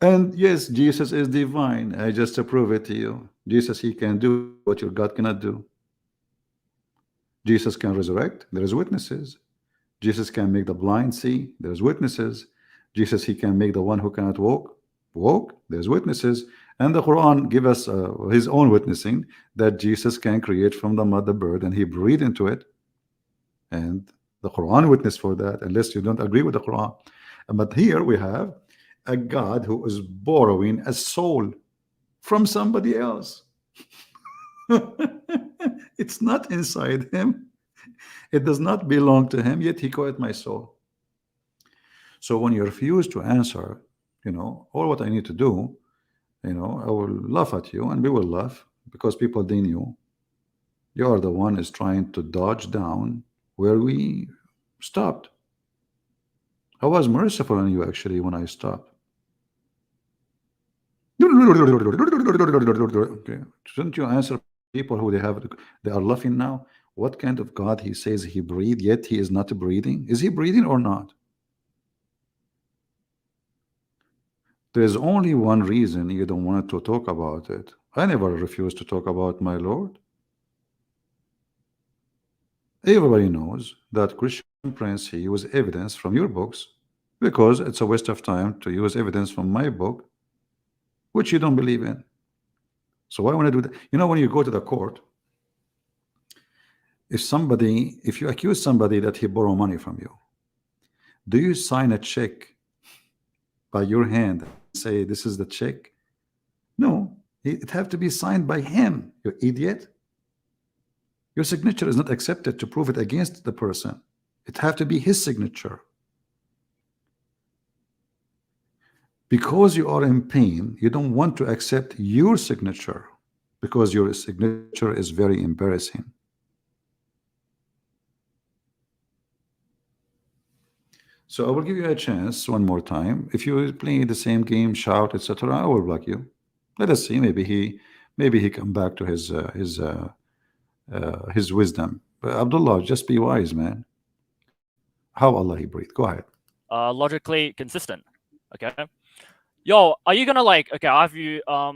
And yes, Jesus is divine. I just prove it to you. Jesus, he can do what your God cannot do. Jesus can resurrect. There is witnesses. Jesus can make the blind see. There's witnesses. Jesus, he can make the one who cannot walk. There's witnesses. And the Quran give us his own witnessing that Jesus can create from the mud the bird and he breathed into it. And the Quran witness for that, unless you don't agree with the Quran. But here we have a God who is borrowing a soul from somebody else. It's not inside him. It does not belong to him, yet he called it my soul. So when you refuse to answer, all what I need to do, I will laugh at you and we will laugh because people, they knew you are the one is trying to dodge down where we stopped. I was merciful on you actually when I stopped. Okay. Shouldn't you answer people who they are laughing now? What kind of God he says he breathed, yet he is not breathing? Is he breathing or not? There is only one reason you don't want to talk about it. I never refuse to talk about my Lord. Everybody knows that Christian Prince, he use evidence from your books because it's a waste of time to use evidence from my book, which you don't believe in. So why want to do that? When you go to the court, if you accuse somebody that he borrowed money from you, do you sign a check by your hand and say this is the check? No, it have to be signed by him, you idiot. Your signature is not accepted to prove it against the person. It have to be his signature. Because you are in pain, you don't want to accept your signature because your signature is very embarrassing. So I will give you a chance one more time. If you play the same game, shout, etc., I will block you. Let us see. Maybe he come back to his wisdom. But Abdullah, just be wise, man. How Allah he breathed? Go ahead. Logically consistent. Okay. Yo, are you gonna okay, I have you I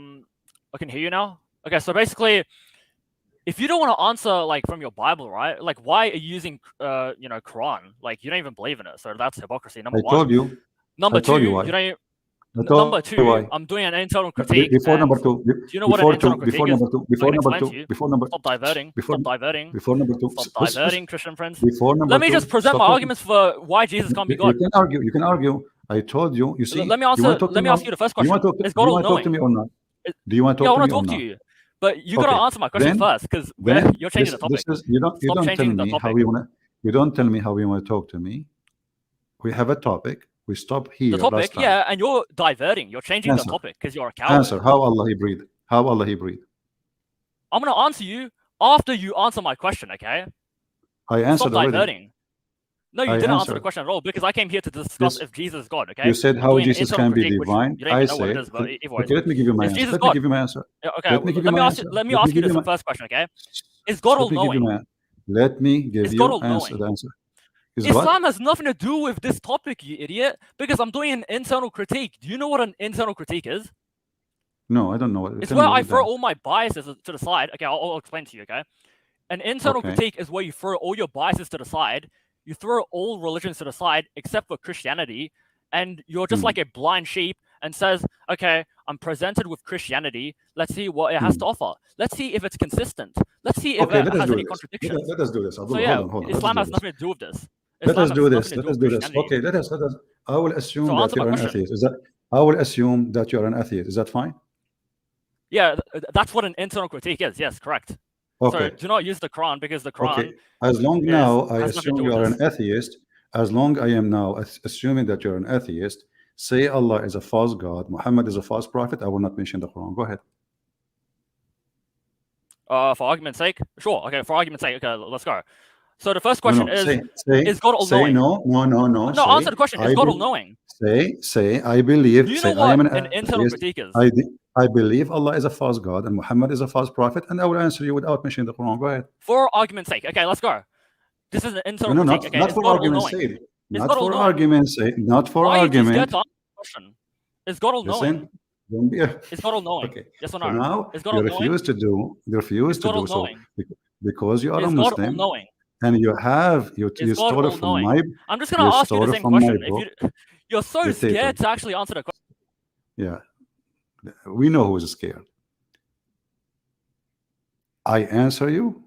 can hear you now. Okay, so basically if you don't want to answer from your Bible, right? Why are you using Quran? You don't even believe in it. So that's hypocrisy. Number one. Told you. Number two, you why. Number two, why. I'm doing an internal critique. Before number two, do you know what an internal critique is? Before number two, stop diverting. Stop diverting. Before number two, stop diverting, Christian friends. Let me just present my arguments for why Jesus can't be God. You can argue. I told you. You see. Let me ask you the first question. Is God all knowing? Do you want to talk to me or not? Do you want to talk to me or not? I want to talk to you. But you gotta answer my question first, because you're changing the topic. You don't tell me how we want to. You don't tell me how we want to talk to me. We have a topic. We stop here. The topic, yeah, and you're diverting. You're changing the topic because you're a coward. Answer. How Allah he breathed? How Allah he breathed? I'm gonna answer you after you answer my question. Okay. I answered Stop diverting. Already. No, you didn't answer the question at all because I came here to discuss if Jesus is God. Okay. You said how Jesus can be divine. I said. Okay, let me give you my answer. Let me give you my answer. Okay. Let me ask you the first question. Okay. Is God all knowing? Let me give you the answer. Islam has nothing to do with this topic, you idiot, because I'm doing an internal critique. Do you know what an internal critique is? No, I don't know. It's where I throw all my biases to the side. Okay, I'll explain to you, okay? An internal Okay. critique is where you throw all your biases to the side. You throw all religions to the side except for Christianity, and you're just like a blind sheep and says, okay, I'm presented with Christianity. Let's see what it has to offer. Let's see if it's consistent. Let's see if Okay, it let us has do any this. contradictions. Let us do this. So Abdullah, yeah, hold on. Islam Let us has do this. nothing to do with this. Let us Islam do has this. nothing to Let do us with do this. Christianity. Okay, let us. I will assume So that answer my you're an question. atheist. I will assume that you're an atheist. Is that fine? Yeah, that's what an internal critique is. Yes, correct. Okay. So do not use the Quran because the Quran Okay. As long now I has nothing to assume do you with are this. an atheist, as long I am now assuming that you're an atheist, say Allah is a false God, Muhammad is a false prophet, I will not mention the Quran. Go ahead. For argument's sake, sure. Okay, for argument's sake, okay, let's go. So the first No, question no. is God Say all-knowing? no. No, Say, answer the question. Is God all-knowing? Say, I believe. Do you Say, know I am what an an internal atheist. critique is? I believe Allah is a false God and Muhammad is a false prophet, and I will answer you without mentioning the Quran. Go ahead. For argument's sake, okay, let's go. This is an internal No, critique. Okay, not is for God argument's all-knowing? sake. Is Not God for all-knowing? argument's sake. Not for Why are you too scared argument. to answer the question? Is God all-knowing? Listen, don't be Is God all-knowing? okay. Yes or So no? now Is God you all-knowing? refuse to do. You refuse Is to God do so all-knowing? because you are a Is God Muslim all-knowing? and you Is God stole it from all-knowing? I'm just gonna ask you the same from my question. book. You're so Dictator. scared to actually answer the question. Yeah, we know who is scared. I answer you,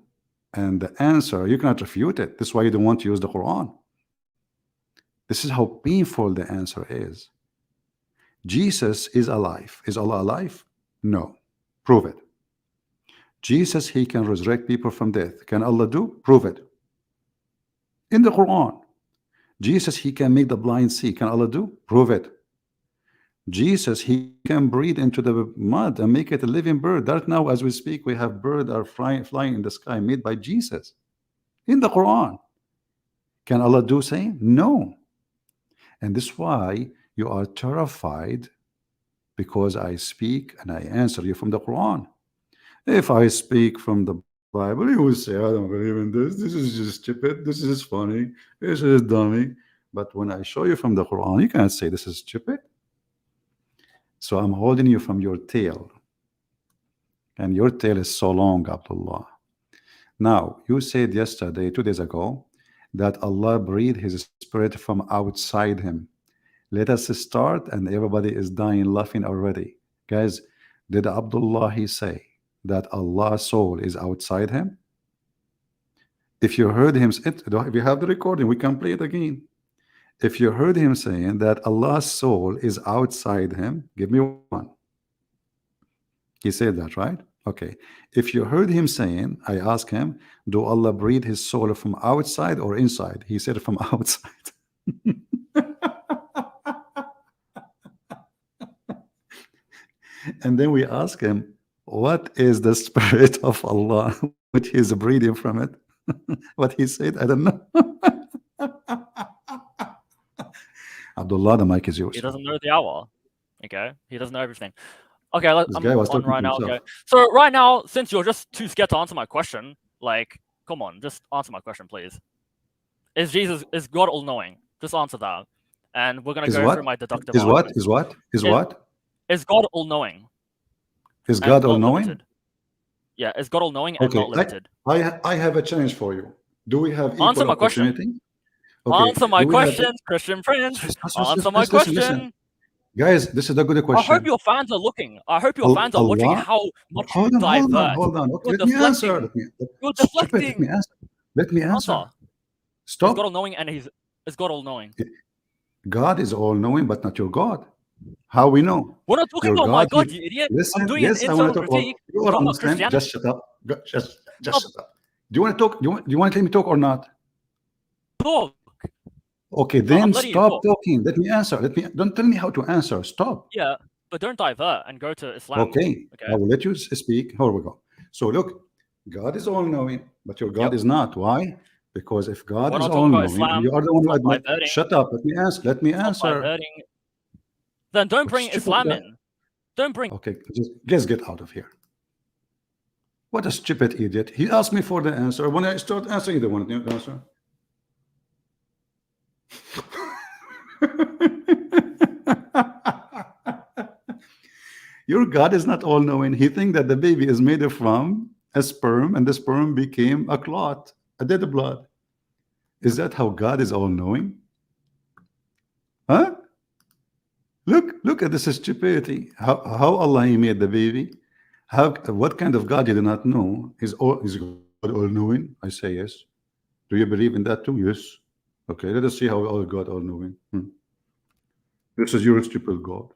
and the answer you cannot refute it. This is why you don't want to use the Quran. This is how painful the answer is. Jesus is alive. Is Allah alive? No. Prove it. Jesus, he can resurrect people from death. Can Allah do? Prove it. In the Quran. Jesus, he can make the blind see. Can Allah do? Prove it. Jesus, he can breathe into the mud and make it a living bird. Right now, as we speak, we have birds are flying in the sky made by Jesus. In the Quran. Can Allah do same? No. And this is why you are terrified, because I speak and I answer you from the Quran. If I speak from the Bible, you will say, I don't believe in this. This is just stupid. This is funny. This is dummy. But when I show you from the Quran, you can't say this is stupid. So I'm holding you from your tail. And your tail is so long, Abdullah. Now, you said yesterday, 2 days ago, that Allah breathed his spirit from outside him. Let us start, and everybody is dying laughing already. Guys, did Abdullah he say that Allah's soul is outside him? If you heard him, if you have the recording, we can play it again. If you heard him saying that Allah's soul is outside him, give me one. He said that, right? Okay. If you heard him saying, I asked him, do Allah breathe his soul from outside or inside? He said from outside. And then we ask him, what is the spirit of Allah which he is breathing from it? What he said, I don't know. Abdullah, the mic is yours. He doesn't know the hour. Okay, he doesn't know everything. Okay, This I'm guy was on talking right to now. himself. Okay, so right now, since you're just too scared to answer my question, like, come on, just answer my question, please. Is God all-knowing? Just answer that, and we're gonna Is go what? through my deductive Is what? argument. Is what? Is what? Is God all-knowing? Is and God not all-knowing? limited? Yeah, is God all-knowing and Okay, not limited? I have a challenge for you. Do we have equal Answer my question. opportunity? Okay. Answer my do we have- question, Christian Prince. Just Answer my listen, listen. question. Guys, this is a good I question. hope your fans are looking. I hope your fans are watching Allah? how much you Hold on. divert. Okay, You're let me answer. deflecting. You're Stupid, deflecting. Let me answer. Answer. Is Stop. God all-knowing and is God all-knowing? God is all-knowing, but not your God. How we know? We're not talking Your about my God, God, you idiot. listen, I'm doing yes, an I want internal to talk about. critique. You We're are a talking about Muslim. Christianity. Just shut up. Just shut up. Do you want to talk? Do you want to let me talk or not? Talk. Okay, I'm then letting you stop talk. talking. Let me answer. Don't tell me how to answer. Stop. Yeah, but don't divert and go to Islam. Okay, I will let you speak. Here we go. So look, God is all-knowing, but your God is not. Why? Because if God We're is not talking about all-knowing, Islam. you are the one who Stop admit. diverting. Shut up. Let me ask. Let me Stop answer. diverting. Then don't bring Stupid Islam guy. in. Don't bring. Okay, just get out of here. What a stupid idiot. He asked me for the answer. When I start answering, they want the answer. Your God is not all-knowing. He thinks that the baby is made from a sperm, and the sperm became a clot, a dead blood. Is that how God is all-knowing? Huh? Look at this stupidity. How Allah He made the baby? What kind of God you do not know? Is God all-knowing? I say yes. Do you believe in that too? Yes. Okay, let us see how God all-knowing. This is your stupid God.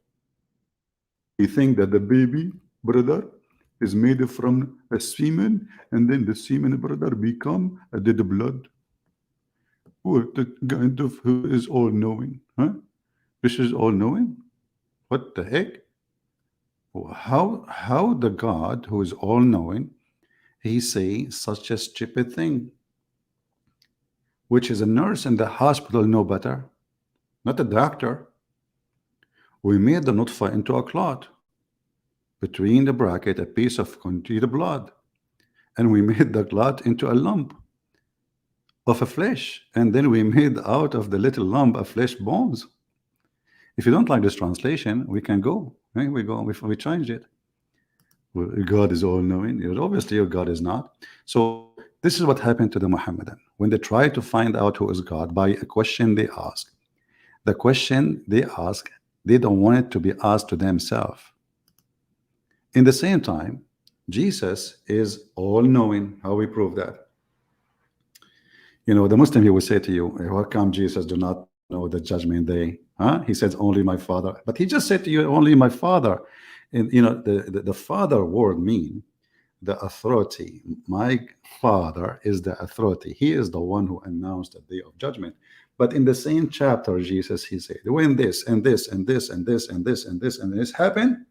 You think that the baby brother is made from a semen, and then the semen brother become a dead blood? What the kind of who is all-knowing? Huh? This is all-knowing? What the heck? How the God who is all-knowing, he say such a stupid thing? Which is a nurse in the hospital know better, not a doctor. We made the nutfa into a clot, between the bracket a piece of congealed blood, and we made the clot into a lump of a flesh, and then we made out of the little lump of flesh bones. If you don't like this translation, we can go. Right? We change it. Well, God is all-knowing. Obviously your God is not. So this is what happened to the Muhammadan when they try to find out who is God by a question they ask. The question they ask, they don't want it to be asked to themselves. In the same time, Jesus is all-knowing. How we prove that? The Muslim, he will say to you, how come Jesus do not know the judgment day? Huh? He says only my Father. But he just said to you, only my Father. And the Father word mean the authority. My Father is the authority. He is the one who announced the day of judgment. But in the same chapter, Jesus, he said, when this and this and this and this and this and this and this happen,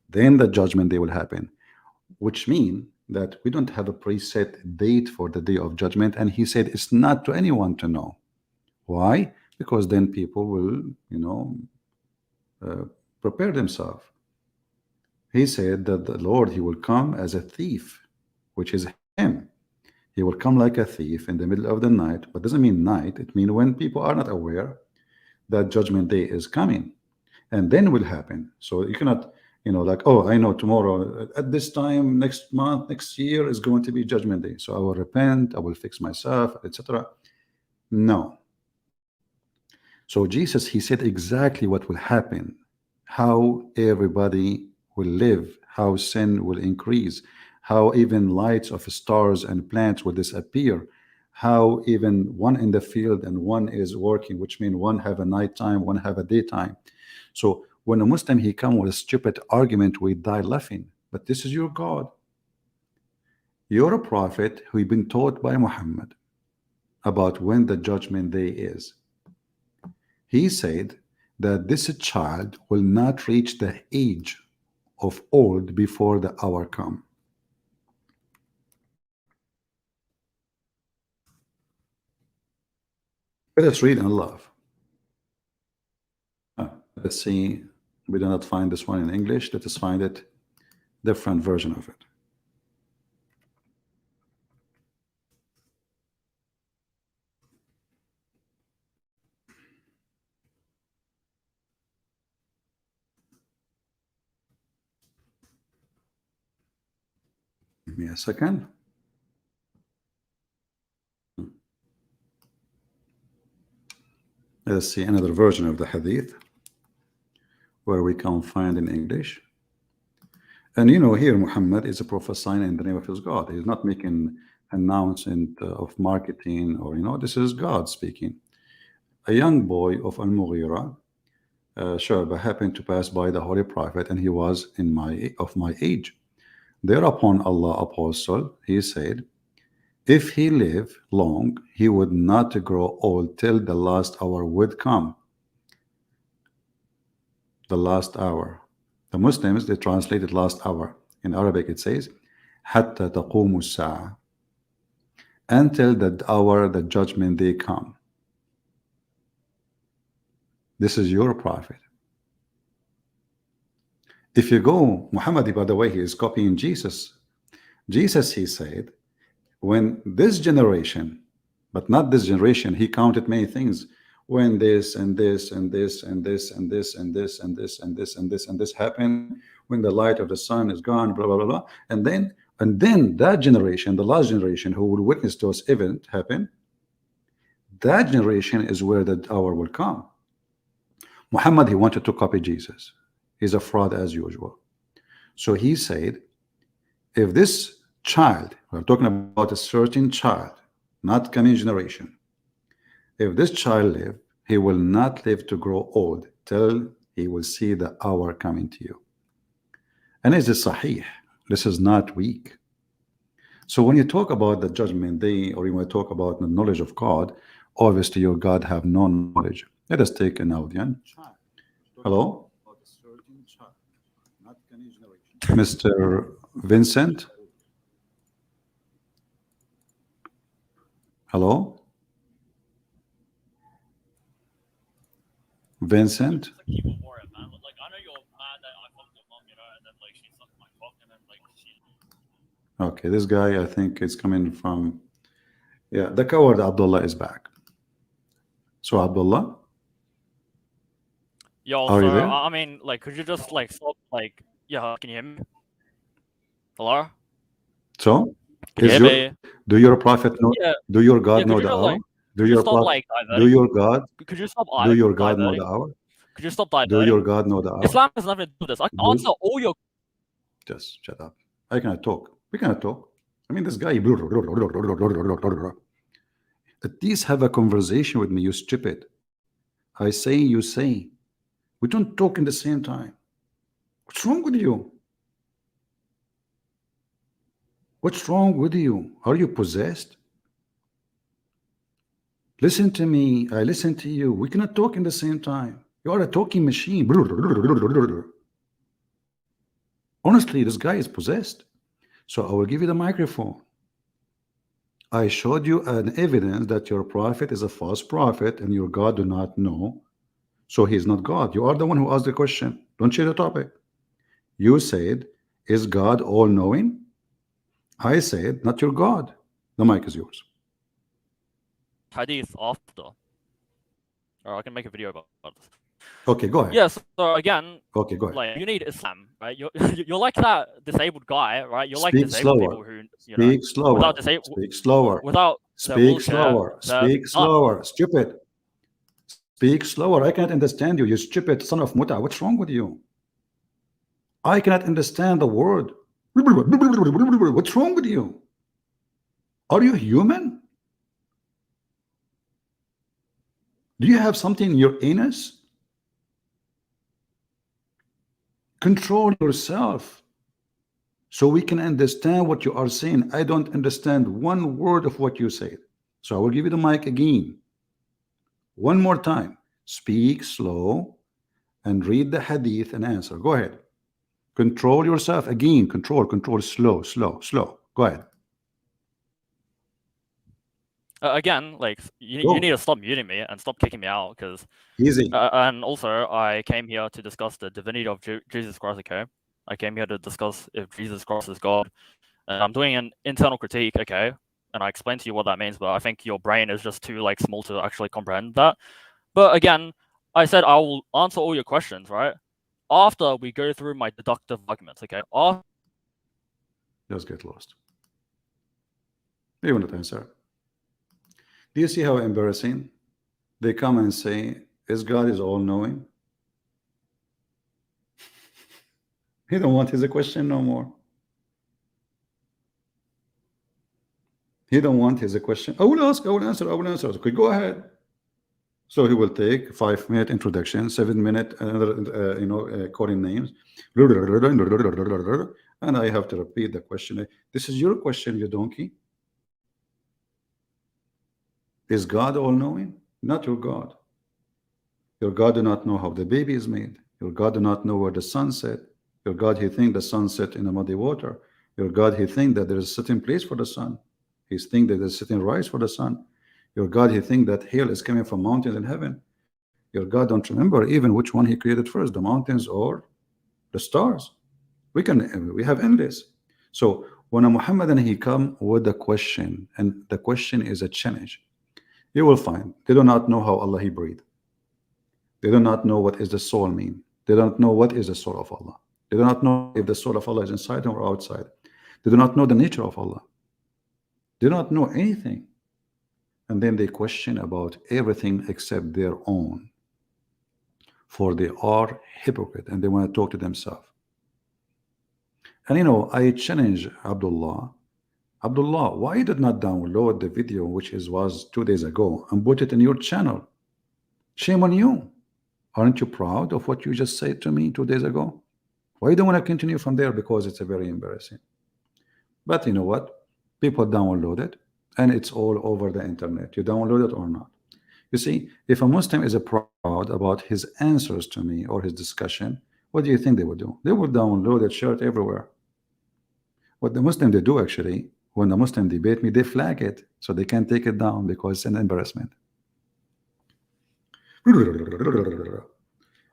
then the judgment day will happen. Which means that we don't have a preset date for the day of judgment. And he said it's not to anyone to know. Why? Because then people will, prepare themselves. He said that the Lord, he will come as a thief, which is him. He will come like a thief in the middle of the night, but doesn't mean night. It means when people are not aware that judgment day is coming, and then will happen. So you cannot, like, oh, I know tomorrow at this time, next month, next year is going to be judgment day. So I will repent, I will fix myself, etc. No. So Jesus, he said exactly what will happen, how everybody will live, how sin will increase, how even lights of stars and planets will disappear, how even one in the field and one is working, which means one have a nighttime, one have a daytime. So when a Muslim, he come with a stupid argument, we die laughing. But this is your God. You're a prophet who been taught by Muhammad about when the judgment day is. He said that this child will not reach the age of old before the hour come. Let us read and love. Let's see. We do not find this one in English. Let us find it, different version of it. Give me a second. Let's see another version of the hadith where we can find in English. And here Muhammad is a prophesying in the name of his God. He's not making announcement of marketing or this is God speaking. A young boy of Al-Mughira, Shu'bah, happened to pass by the Holy Prophet, and he was of my age. Thereupon Allah apostle, he said, if he live long, he would not grow old till the last hour would come. The last hour. The Muslims, they translated last hour. In Arabic it says, حَتَّى تَقُومُ السَّاعَةِ, until the hour the judgment day come. This is your prophet. If you go, Muhammad, by the way, he is copying Jesus. Jesus, he said, when this generation, but not this generation, he counted many things. When this and this and this and this and this and this and this and this and this and this happened, when the light of the sun is gone, blah blah blah blah, and then And then that generation, the last generation who will witness those events happen, that generation is where the hour will come. Muhammad, he wanted to copy Jesus. He's a fraud as usual. So he said, if this child, we're talking about a certain child, not coming generation, if this child live, he will not live to grow old till he will see the hour coming to you. And is it sahih? This is not weak. So when you talk about the judgment day, or you want to talk about the knowledge of God, obviously your God have no knowledge. Let us take an audience. Hello? Mr. Vincent? Hello? Vincent? Like, keyboard warrior, man. Like, I know you're mad that I fucked your mom, you know, and then like she sucked my cock, and then like she. Okay, this guy, I think it's coming from, yeah, the coward Abdullah is back. So Abdullah, Yo, are you so there? I mean, like, could you just like stop? Like, yeah, can you hear me? Hello? So Can you is hear your me? do your prophet know, Yeah, do your yeah. God Could know you the just hour? like, Do could you your stop prophet, like do diverting? your God, Could you stop do your God know diverting? the hour? Could you stop Do your diverting? God know the hour? Islam has nothing to do with this. I can Do, answer all your. just shut up. I cannot talk. We cannot talk. I mean, this guy. At least have a conversation with me, you stupid. I say, you say. We don't talk in the same time. What's wrong with you? What's wrong with you? Are you possessed? Listen to me. I listen to you. We cannot talk in the same time. You are a talking machine. Honestly, this guy is possessed. So I will give you the microphone. I showed you an evidence that your prophet is a false prophet and your God do not know. So he is not God. You are the one who asked the question. Don't change the topic. You said, is God all knowing? I said, not your God. The mic is yours. Hadith after, or I can make a video about this. Okay, go ahead. Yes. So again, Okay, go ahead. like you need Islam, right? You're like that disabled guy, right? You're like Speak disabled slower. people who, you know, Speak slower. without disabled, Speak slower. without their Speak wheelchair, slower. they're Speak done. slower. Stupid. Speak slower. I cannot understand you, you stupid son of Muta. What's wrong with you? I cannot understand the word. What's wrong with you? Are you human? Do you have something in your anus? Control yourself so we can understand what you are saying. I don't understand one word of what you said. So I will give you the mic again. One more time. Speak slow and read the hadith and answer. Go ahead. Control yourself again. Control, slow, slow, slow. Go ahead. Again, like you need to stop muting me and stop kicking me out, because easy. And also, I came here to discuss the divinity of Jesus Christ. Okay, I came here to discuss if Jesus Christ is God, and I'm doing an internal critique. Okay, and I explained to you what that means, but I think your brain is just too like small to actually comprehend that. But again, I said I will answer all your questions, right? After we go through my deductive arguments, okay? Just get lost. You will not answer. Do you see how embarrassing? They come and say, is God is all-knowing? He don't want his question no more. He don't want his question. I will ask, I will answer, I will answer. Okay, go ahead. So he will take 5-minute introduction, 7-minute calling names, and I have to repeat the question. This is your question, you donkey. Is God all-knowing? Not your God. Your God do not know how the baby is made. Your God do not know where the sun set. Your God, he think the sun set in the muddy water. Your God, he think that there is a certain place for the sun. He think that there's a certain rise for the sun. Your God, he think that hail is coming from mountains in heaven. Your God don't remember even which one he created first, the mountains or the stars. We have endless. So when a Muhammadan he come with the question, and the question is a challenge, you will find they do not know how Allah he breathed. They do not know what is the soul mean. They don't know what is the soul of Allah. They do not know if the soul of Allah is inside him or outside. They do not know the nature of Allah. They do not know anything. And then they question about everything except their own. For they are hypocrite and they want to talk to themselves. And you know, I challenge Abdullah. Abdullah, why you did not download the video which was 2 days ago and put it in your channel? Shame on you. Aren't you proud of what you just said to me 2 days ago? Why you don't want to continue from there? Because it's a very embarrassing. But you know what? People download it and it's all over the internet. You download it or not. You see, if a Muslim is proud about his answers to me or his discussion, what do you think they would do? They would download it, share it everywhere. What the Muslim they do actually, when the Muslim debate me, they flag it so they can take it down because it's an embarrassment.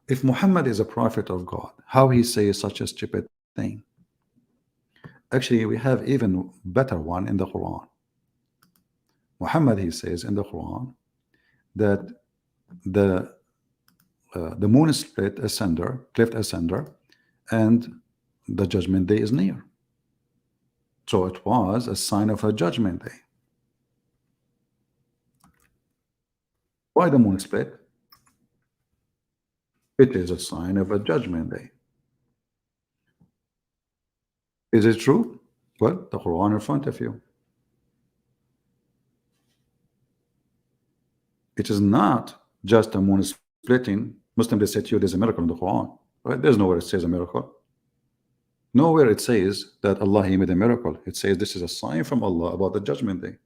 If Muhammad is a prophet of God, how he says such a stupid thing? Actually, we have even better one in the Quran. Muhammad, he says in the Quran that the moon split asunder, cleft asunder, and the judgment day is near. So it was a sign of a judgment day. Why the moon split? It is a sign of a judgment day. Is it true? Well, the Quran in front of you. It is not just a moon splitting. Muslim, they say to you there's a miracle in the Quran. Right? There's nowhere it says a miracle. Nowhere it says that Allah he made a miracle. It says this is a sign from Allah about the judgment day.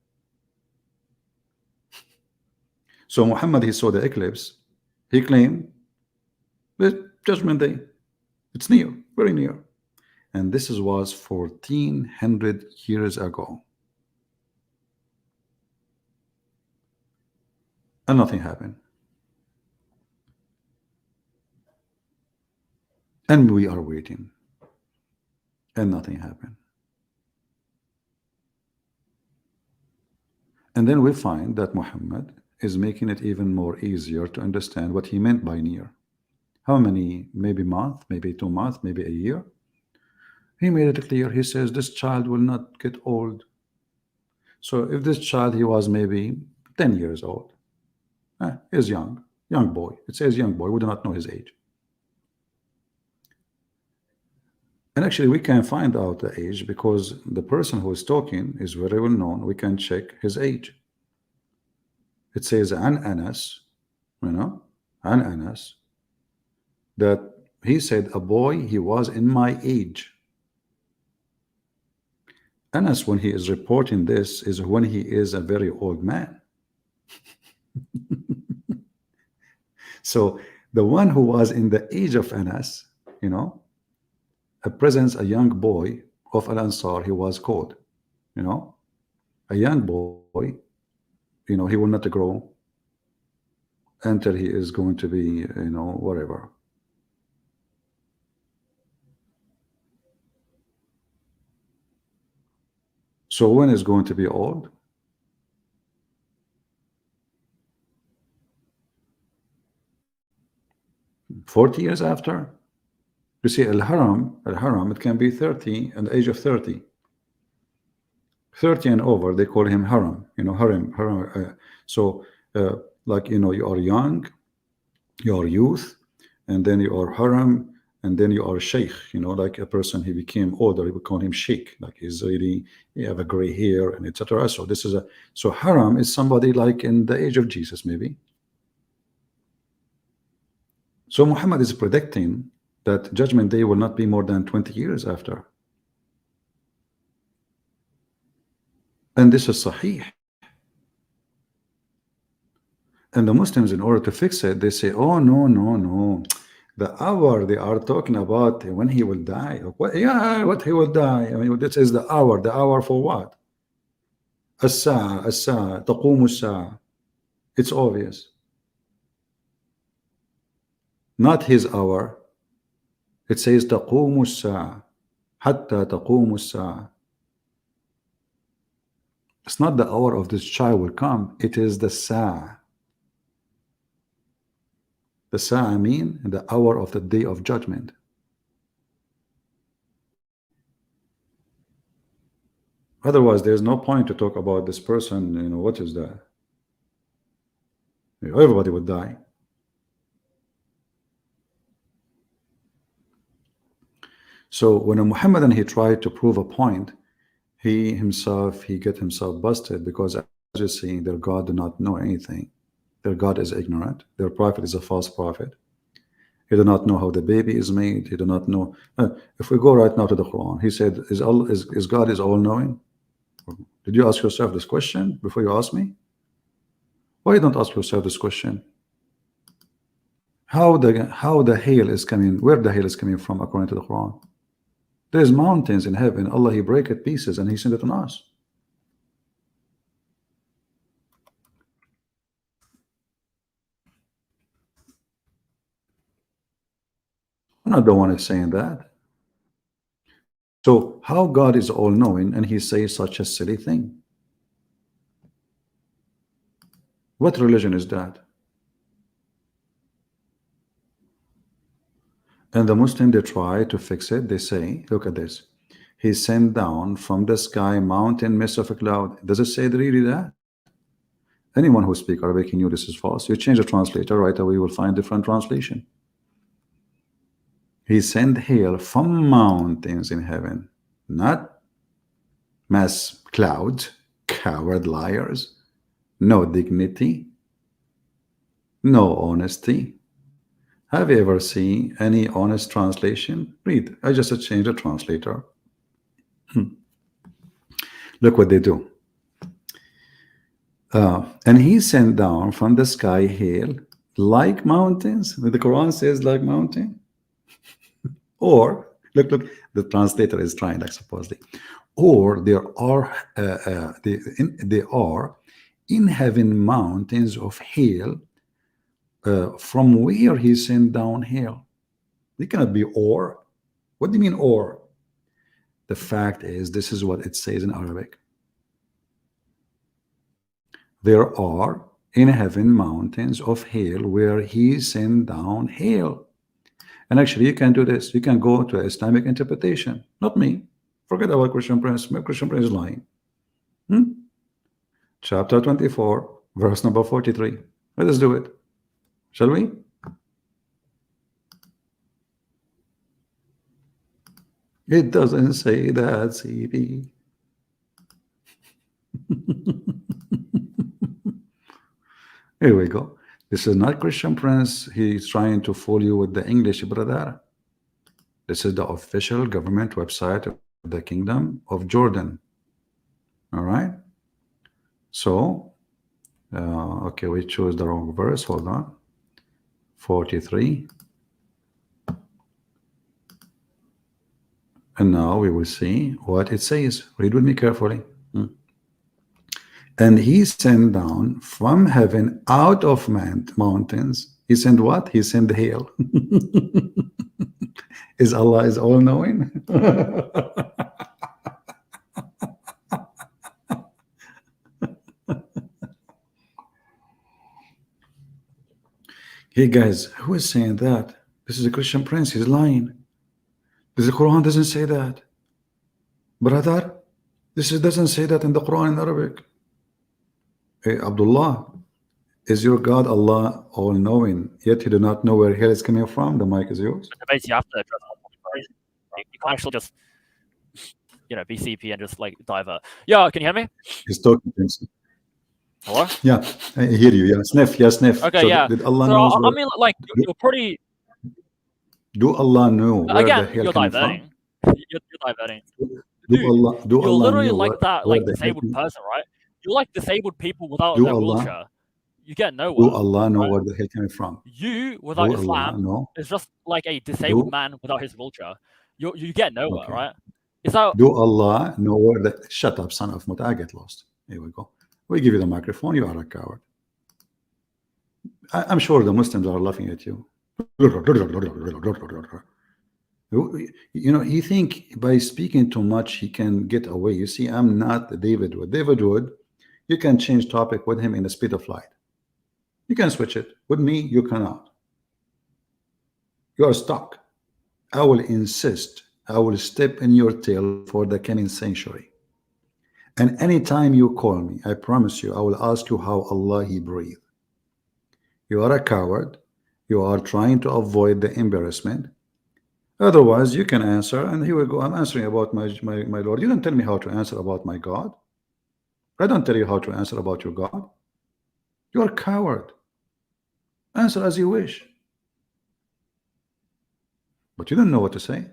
So Muhammad, he saw the eclipse. He claimed the judgment day. It's near, very near. And this was 1400 years ago. And nothing happened. And we are waiting. And nothing happened. And then we find that Muhammad is making it even more easier to understand what he meant by near. How many? Maybe month, maybe 2 months, maybe a year. He made it clear. He says this child will not get old. So if this child, he was maybe 10 years old, is young boy. It says young boy. We do not know his age. And actually, we can find out the age because the person who is talking is very well known. We can check his age. It says an Anas, an Anas, that he said a boy, he was in my age. Anas, when he is reporting this, is when he is a very old man. So the one who was in the age of Anas, presents a young boy of Al-Ansar, he was called, a young boy, he will not grow until he is going to be, whatever. So when is going to be old? "40 years after." You see, Al-Haram, it can be 30 and the age of 30. 30 and over, they call him Haram, Haram. So, like, you are young, you are youth, and then you are Haram, and then you are Sheikh, like a person, he became older, we call him Sheikh, like he's really, he have a gray hair, and etc. So this is so Haram is somebody like in the age of Jesus, maybe. So Muhammad is predicting that judgment day will not be more than 20 years after. And this is Sahih. And the Muslims, in order to fix it, they say, oh, no. The hour they are talking about when he will die. What? Yeah, what he will die. I mean, this is the hour. The hour for what? As-sa'a, taqumu as-sa'a. It's obvious. Not his hour. It says taqumu as-sa'a, hatta taqumu as-sa'a. It's not the hour of this child will come. It is the sa'a. The sa'a mean the hour of the day of judgment. Otherwise, there's no point to talk about this person. What is that? Everybody would die. So when a Muhammadan he tried to prove a point, he get himself busted, because as you're seeing, their God do not know anything. Their God is ignorant. Their prophet is a false prophet. He do not know how the baby is made. He do not know. If we go right now to the Quran, he said, is God is all knowing? Did you ask yourself this question before you ask me? Why don't ask yourself this question? How the hail is coming? Where the hail is coming from according to the Quran? There's mountains in heaven. Allah, he break it pieces and he sent it on us. I'm not the one who's saying that. So how God is all knowing and he says such a silly thing? What religion is that? And the Muslim, they try to fix it. They say, look at this. He sent down from the sky mountain mist of a cloud. Does it say really that? Anyone who speaks Arabic knew this is false. You change the translator, right away you will find different translation. He sent hail from mountains in heaven, not mass clouds, coward liars, no dignity, no honesty. Have you ever seen any honest translation? Read. I just changed the translator. Look what they do. And he sent down from the sky hail like mountains. The Quran says like mountain. Or look, the translator is trying, like supposedly. Or there are in heaven mountains of hail. From where he sent down hail. It cannot be or. What do you mean or? The fact is, this is what it says in Arabic. There are in heaven mountains of hail where he sent down hail. And actually you can do this. You can go to Islamic interpretation. Not me. Forget about Christian Prince. Christian Prince is lying. Chapter 24, verse number 43. Let us do it. Shall we? It doesn't say that, CB. Here we go. This is not Christian Prince. He's trying to fool you with the English, brother. This is the official government website of the Kingdom of Jordan. All right. So, okay, we chose the wrong verse. Hold on. 43. And now we will see what it says. Read with me carefully. And he sent down from heaven out of mountains. He sent what? He sent hail. Is Allah is all knowing? Hey guys, who is saying that? This is a Christian Prince. He's lying. The Quran doesn't say that. Brother, doesn't say that in the Quran in Arabic. Hey, Abdullah, is your God Allah all-knowing, yet you do not know where hell is coming from? The mic is yours. Basically, you have to address you can't actually just, be CP and just like divert. Yeah, can you hear me? He's talking. Hello? Yeah, I hear you. Yeah, sniff. Yeah, sniff. Okay, so yeah. Did Allah so, knows I mean, like, you're pretty... Do Allah know where Again, the hell you're coming diverting. from? You're diverting. Do Allah you're literally know like that, where like, the hell disabled person, right? You're like disabled people without Do their Allah- wheelchair. You get nowhere. Do Allah know right? where the hell coming from? You, without Do Allah Islam, know? is just like a disabled Do- man without his wheelchair. You get nowhere, Okay. right? Is that... Do Allah know where the... Shut up, son of Muta. I get lost. Here we go. We give you the microphone. You are a coward. I'm sure the Muslims are laughing at you. He think by speaking too much he can get away. You see, I'm not David Wood. David Wood, you can change topic with him in the speed of light. You can switch it. With me, you cannot. You are stuck. I will insist. I will step in your tail for the coming century. And anytime you call me, I promise you, I will ask you how Allah He breathed. You are a coward. You are trying to avoid the embarrassment. Otherwise, you can answer, and here we go. I'm answering about my Lord. You don't tell me how to answer about my God. I don't tell you how to answer about your God. You are a coward. Answer as you wish. But you don't know what to say.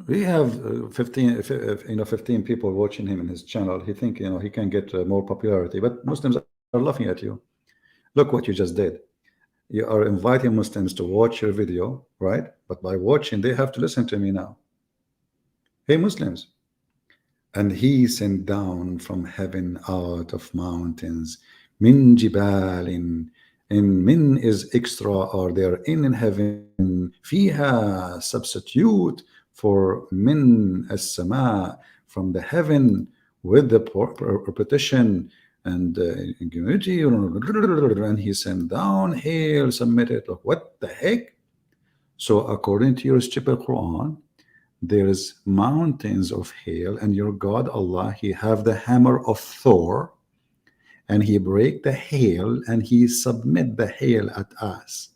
We have 15 people watching him in his channel. He think he can get more popularity, but Muslims are laughing at you. Look what you just did. You are inviting Muslims to watch your video, right? But by watching, they have to listen to me now. Hey, Muslims. And he sent down from heaven out of mountains, min jibalin, and min is extra, or they are in heaven, fiha, substitute for min as-sama, from the heaven, with the repetition and immunity, and he sent down hail, submitted. Look, what the heck? So according to your stupid Quran, there's mountains of hail, and your God Allah, He have the hammer of Thor, and He break the hail, and He submit the hail at us.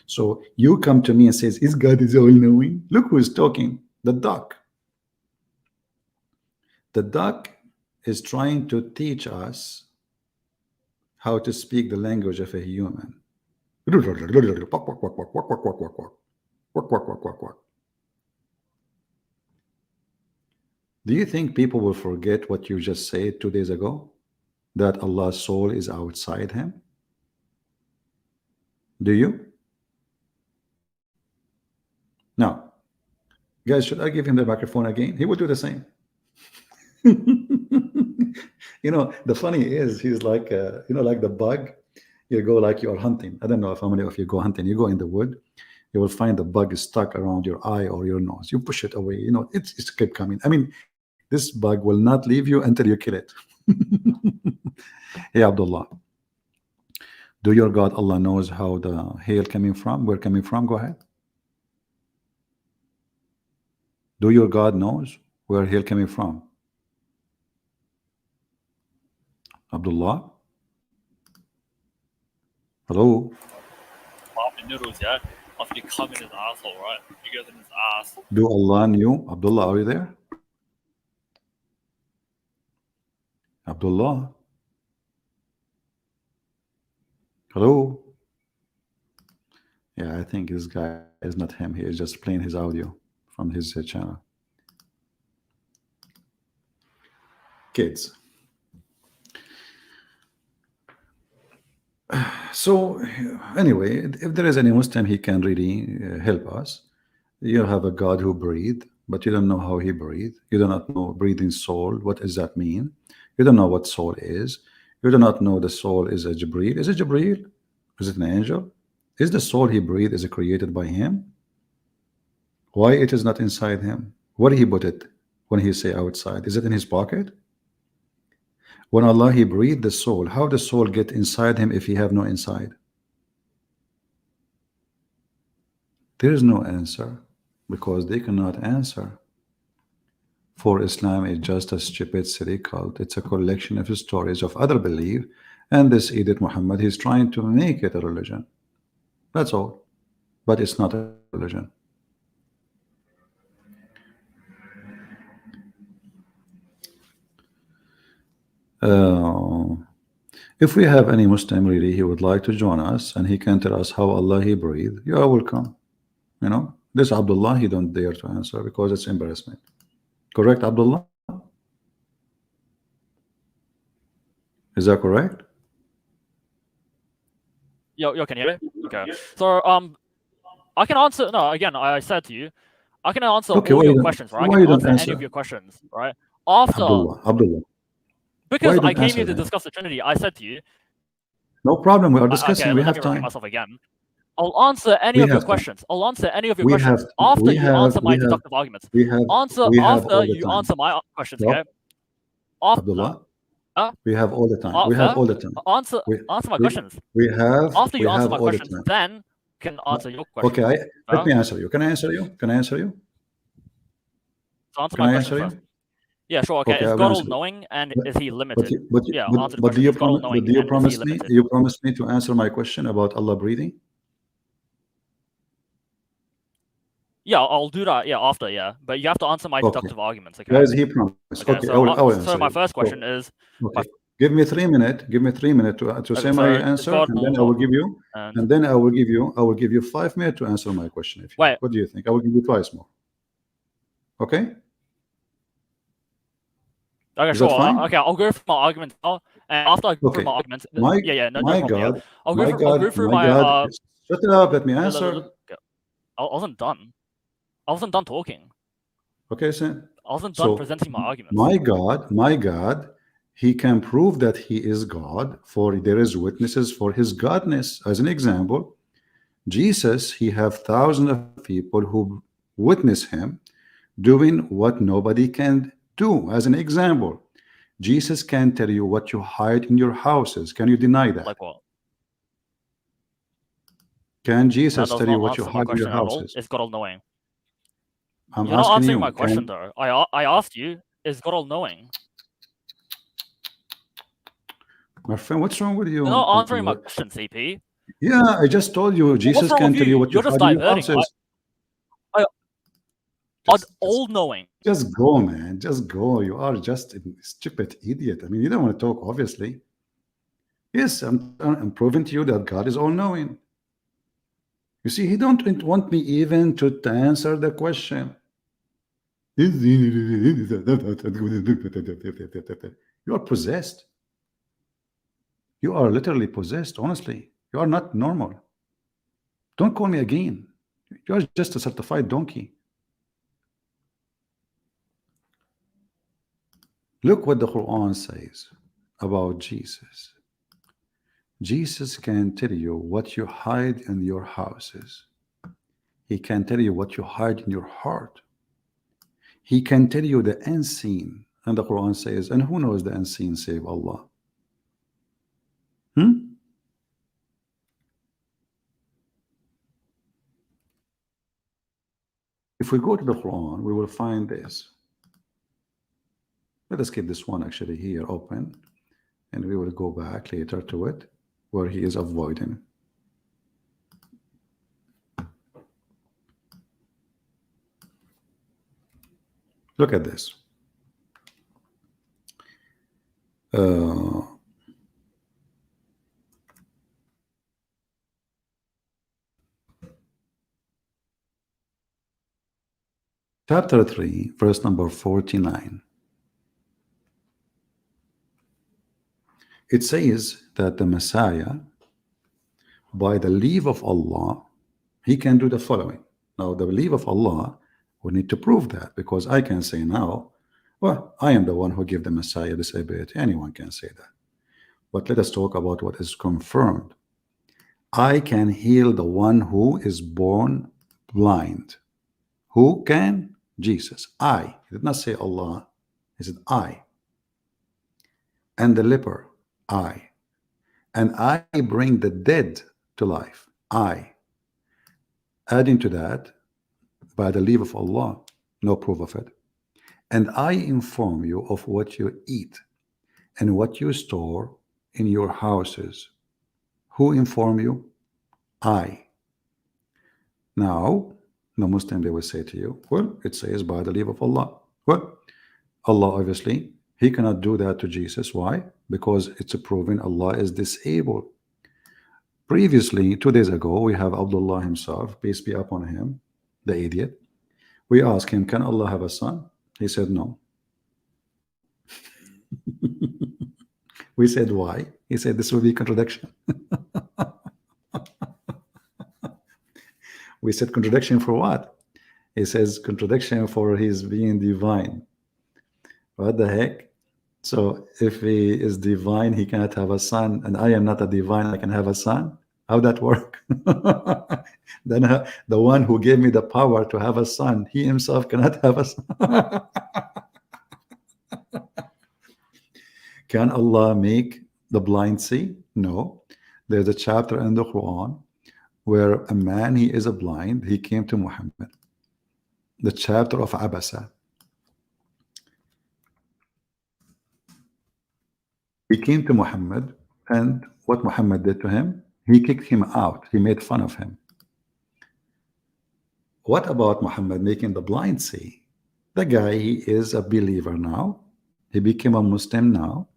So you come to me and says, "Is God is all knowing?" Look who is talking. The duck. The duck is trying to teach us how to speak the language of a human. Do you think people will forget what you just said 2 days ago? That Allah's soul is outside him? Do you? Now, guys, should I give him the microphone again? He would do the same. The funny is, he's like, like the bug. You go like you're hunting. I don't know if how many of you go hunting. You go in the wood, you will find the bug is stuck around your eye or your nose. You push it away. It's kept coming. I mean, this bug will not leave you until you kill it. Hey, Abdullah, do your God Allah knows how the hail coming from? Where coming from? Go ahead. Do your God knows where hail coming from? Abdullah? Hello? Popping noodles, yeah? After you come in his asshole, right? You guys in his ass. Do Allah knew? Abdullah, are you there? Abdullah? Hello? Yeah, I think this guy is not him. He is just playing his audio from his channel. Kids. So anyway, if there is any Muslim, he can really help us. You have a God who breathed, but you don't know how he breathed. You do not know breathing soul. What does that mean? You don't know what soul is. You do not know the soul is a Jibreel. Is it Jibreel? Is it an angel? Is the soul he breathed is created by him? Why it is not inside him? Where he put it when he say outside? Is it in his pocket? When Allah he breathed the soul, how the soul get inside him if he have no inside? There is no answer, because they cannot answer. For Islam is just a stupid silly cult. It's a collection of stories of other belief, and this idiot Muhammad, he's trying to make it a religion. That's all. But it's not a religion. If we have any Muslim really, he would like to join us and he can tell us how Allah he breathed, you are welcome. This Abdullah, he don't dare to answer because it's embarrassment. Correct, Abdullah? Is that correct? Yo, can you hear me? Okay. So I can answer. No, again, I said to you, I can answer all your questions, right? I can answer any of your questions, right? After Abdullah. Because I came here to discuss the Trinity, I said to you. No problem. We are discussing. Okay, we have time. Myself again. I'll answer any of your questions. I'll answer any of your questions after you answer my deductive arguments. After you answer my questions, okay? Abdullah, we have all the time. We have all the time. Answer my questions. After you answer my questions, then can answer your questions. Okay, let me answer you. Can I answer you? Can I answer you? So answer Can my I question answer first. you? Yeah, sure. Okay, Okay, is I'll God answer. all-knowing and But is he limited? Yeah, answer the but do question. you Is God promise? all-knowing Do you and is he promise me? limited? You promise me to answer my question about Allah breathing? Yeah, I'll do that. Yeah, after. Yeah, but you have to answer my Okay. deductive arguments. Okay. Guys, he promised. Okay. Okay, So, I will so answer my you. first So, question is, okay. Give me 3 minutes. Give me 3 minutes to say okay, my so is answer, God and then I will give you, and and then I will give you 5 minutes to answer my question. If you wait, like. What do you think? I will give you twice more. Okay? okay, Is that sure. fine? Okay, I'll go through my arguments now, and after I go through Okay. my arguments, My yeah, no my problem. Yeah, God, I'll my go through my my God. Shut up. Let me okay, answer. I wasn't done. I wasn't done talking. Okay, so I wasn't done so presenting my arguments. my God, he can prove that he is God, for there is witnesses for his godness. As an example, Jesus, he have thousands of people who witness him doing what nobody can do. As an example, Jesus can tell you what you hide in your houses. Can you deny that? Like what? Can That Jesus does tell you not what you answer my hide in your question at all. houses? Is God all-knowing? I'm You're not asking answering my you. question Can though. I asked you, is God all-knowing? my friend, what's wrong with you? You're not answering my question, CP. Yeah, I just told you What's Jesus wrong can with tell you you? what you You're just hide in your diverting. houses. Are Just all-knowing. go, man. Just go. You are just a stupid idiot. I mean, you don't want to talk, obviously. Yes, I'm proving to you that God is all-knowing. You see, he don't want me even to answer the question. You are possessed. You are literally possessed, honestly. You are not normal. Don't call me again. You are just a certified donkey. Look what the Quran says about Jesus. Jesus can tell you what you hide in your houses. He can tell you what you hide in your heart. He can tell you the unseen. And the Quran says, and who knows the unseen save Allah? Hmm? If we go to the Quran, we will find this. Let us keep this one actually here open, and we will go back later to it where he is avoiding. Look at this. Chapter 3, verse number 49. It says that the Messiah, by the leave of Allah, he can do the following. Now, the leave of Allah, we need to prove that, because I can say now, well, I am the one who gave the Messiah this ability. Anyone can say that. But let us talk about what is confirmed. I can heal the one who is born blind. Who can? Jesus. I. He did not say Allah. He said I. And the leper. I. And I bring the dead to life. I. Adding to that, by the leave of Allah, no proof of it. And I inform you of what you eat and what you store in your houses. Who inform you? I. Now, the Muslim, they will say to you, well, it says by the leave of Allah. Well, Allah, obviously, he cannot do that to Jesus. Why? Because it's a proven Allah is disabled. Previously, 2 days ago, we have Abdullah himself, peace be upon him, the idiot. We asked him, can Allah have a son? He said no. We said why? He said this will be contradiction. We said contradiction for what? He says contradiction for his being divine. What the heck? So if he is divine, he cannot have a son, and I am not a divine, I can have a son? How that work? Then the one who gave me the power to have a son, he himself cannot have a son. Can Allah make the blind see? No. There's a chapter in the Quran where a man, he is a blind, he came to Muhammad. The chapter of Abasa. He came to Muhammad, and what Muhammad did to him, he kicked him out. He made fun of him. What about Muhammad making the blind see? The guy, he is a believer now. He became a Muslim now.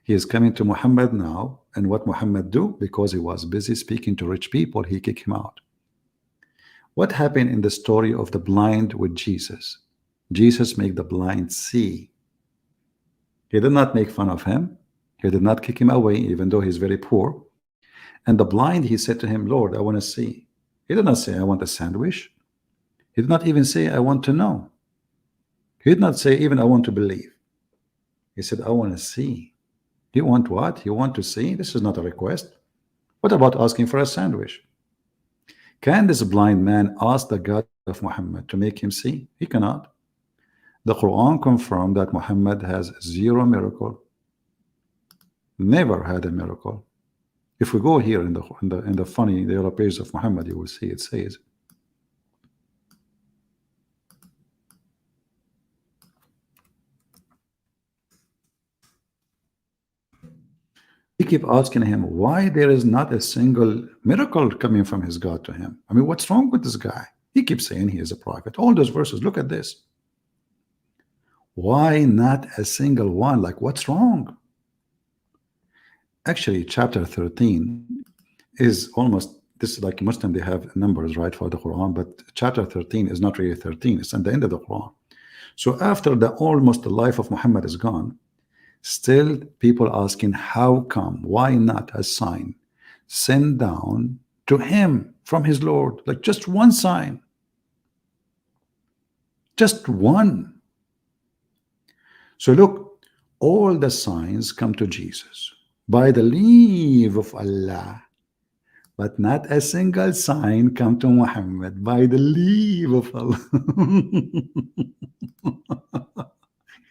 He is coming to Muhammad now. And what Muhammad do? Because he was busy speaking to rich people, he kicked him out. What happened in the story of the blind with Jesus? Jesus made the blind see. He did not make fun of him. He did not kick him away, even though he's very poor. And the blind, he said to him, Lord, I want to see. He did not say, I want a sandwich. He did not even say, I want to know. He did not say, even, I want to believe. He said, I want to see. You want what? You want to see? This is not a request. What about asking for a sandwich? Can this blind man ask the God of Muhammad to make him see? He cannot. The Quran confirmed that Muhammad has zero miracle. Never had a miracle. If we go here in the funny the yellow page of Muhammad, you will see it says, he keep asking him why there is not a single miracle coming from his God to him. I mean, what's wrong with this guy? He keeps saying he is a prophet. All those verses, look at this. Why not a single one? Like, what's wrong? Actually, chapter 13 is almost, this is like Muslim, they have numbers, right, for the Quran, but chapter 13 is not really 13. It's at the end of the Quran. So after almost the life of Muhammad is gone, still people asking, how come, why not a sign sent down to him from his Lord? Like just one sign, just one. So look, all the signs come to Jesus by the leave of Allah, but not a single sign come to Muhammad by the leave of Allah.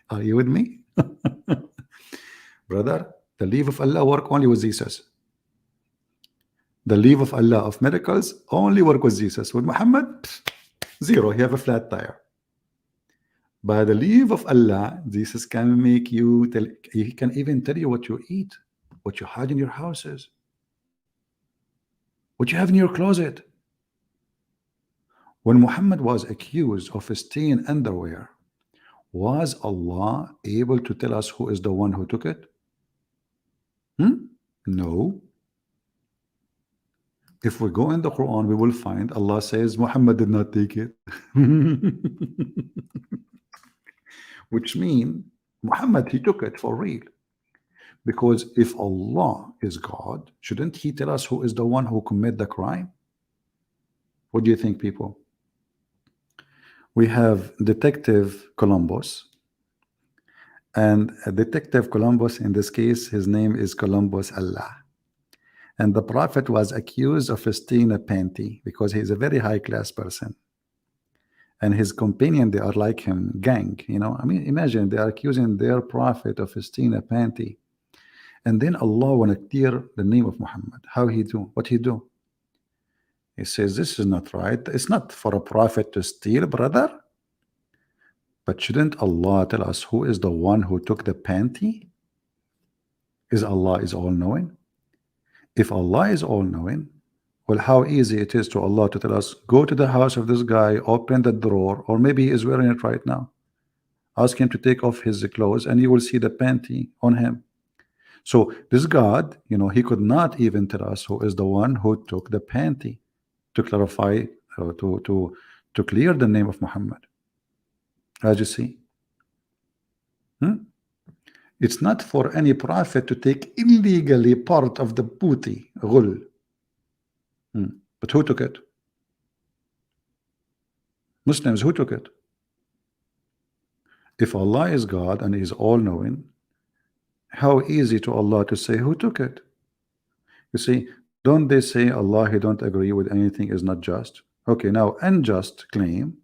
Are you with me? Brother, the leave of Allah work only with Jesus. The leave of Allah of miracles only work with Jesus. With Muhammad, zero. He have a flat tire. By the leave of Allah, Jesus can make you tell, he can even tell you what you eat, what you hide in your houses, what you have in your closet. When Muhammad was accused of stealing underwear, was Allah able to tell us who is the one who took it? No. If we go in the Quran, we will find Allah says Muhammad did not take it. Which means Muhammad, he took it for real. Because if Allah is God, shouldn't he tell us who is the one who committed the crime? What do you think, people? We have Detective Columbus, and Detective Columbus, in this case, his name is Columbus Allah. And the Prophet was accused of stealing a panty because he is a very high-class person. And his companion, they are like him, gang, you know. I mean, imagine they are accusing their Prophet of stealing a panty. And then Allah want to clear the name of Muhammad. How he do? What he do? He says, this is not right. It's not for a prophet to steal, brother. But shouldn't Allah tell us who is the one who took the panty? Is Allah is all-knowing? If Allah is all-knowing, well, how easy it is to Allah to tell us, go to the house of this guy, open the drawer, or maybe he is wearing it right now. Ask him to take off his clothes and you will see the panty on him. So this God, you know, he could not even tell us who is the one who took the panty to clarify, to clear the name of Muhammad. As you see, it's not for any prophet to take illegally part of the booty, ghul. But who took it? Muslims, who took it? If Allah is God and He is all-knowing, how easy to Allah to say who took it? You see, don't they say Allah, He don't agree with anything is not just? Okay, now unjust claim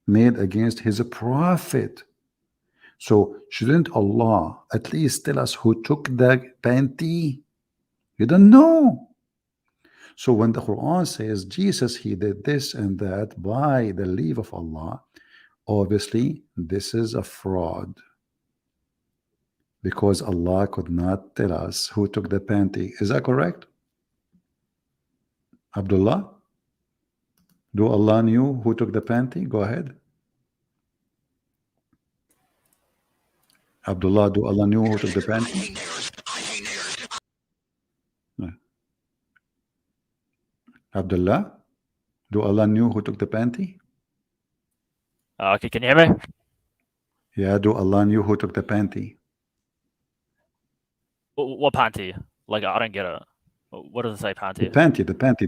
made against His prophet. So shouldn't Allah at least tell us who took the panty? You don't know. So when the Quran says Jesus, he did this and that by the leave of Allah, obviously this is a fraud. Because Allah could not tell us who took the panty. Is that correct? Abdullah? Do Allah knew who took the panty? Go ahead. Abdullah, do Allah knew who took the panty? No. Abdullah, do Allah knew who took the panty? Okay, can you hear me? Yeah, do Allah knew who took the panty? What panty? Like, I don't get it. What does it say, panty? The panty.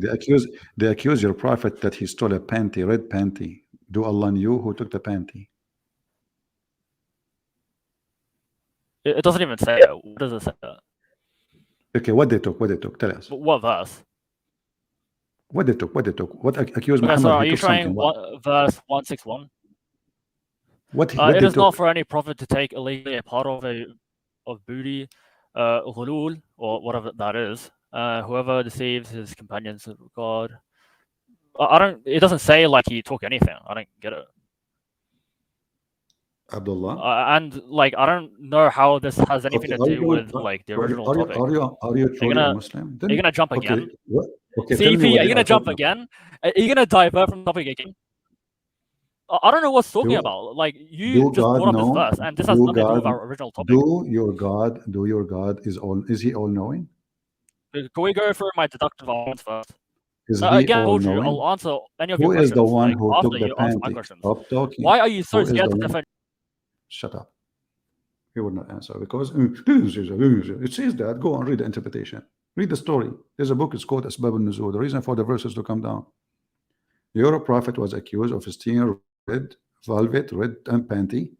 They accuse your prophet that he stole a panty, red panty. Do Allah knew who took the panty? It doesn't even say it. What does it say? Okay, what they took? Tell us. What verse? What they took? What accused Okay, Muhammad? so are He you took something. showing verse 161? What It they is not took? for any prophet to take illegally a part of booty, ghulul, or whatever that is. Whoever deceives his companions of God. I don't. It doesn't say like he took anything. I don't get it. Abdullah. And like, I don't know how this has anything Okay, to do with like the original topic. Are you truly a Muslim? Are you gonna jump Okay, again? okay, tell me CP, what are you they gonna jump talking about. again? Are you gonna divert from the topic again? I don't know what's talking about. Like, you just brought up this verse, and this has nothing to do with our original topic. Do your God is he all knowing? Can we go through my deductive arguments first? Is he Again, I all told you, knowing? I'll answer any of Who your is questions. the one like, who after took the you answer my panty? questions. Stop talking. Why are you so Who is scared the to one? defend? Shut up. He would not answer because it says that. Go and read the interpretation. Read the story. There's a book. It's called Asbab al-Nuzul. The reason for the verses to come down. Your prophet was accused of stealing red velvet, red and panty,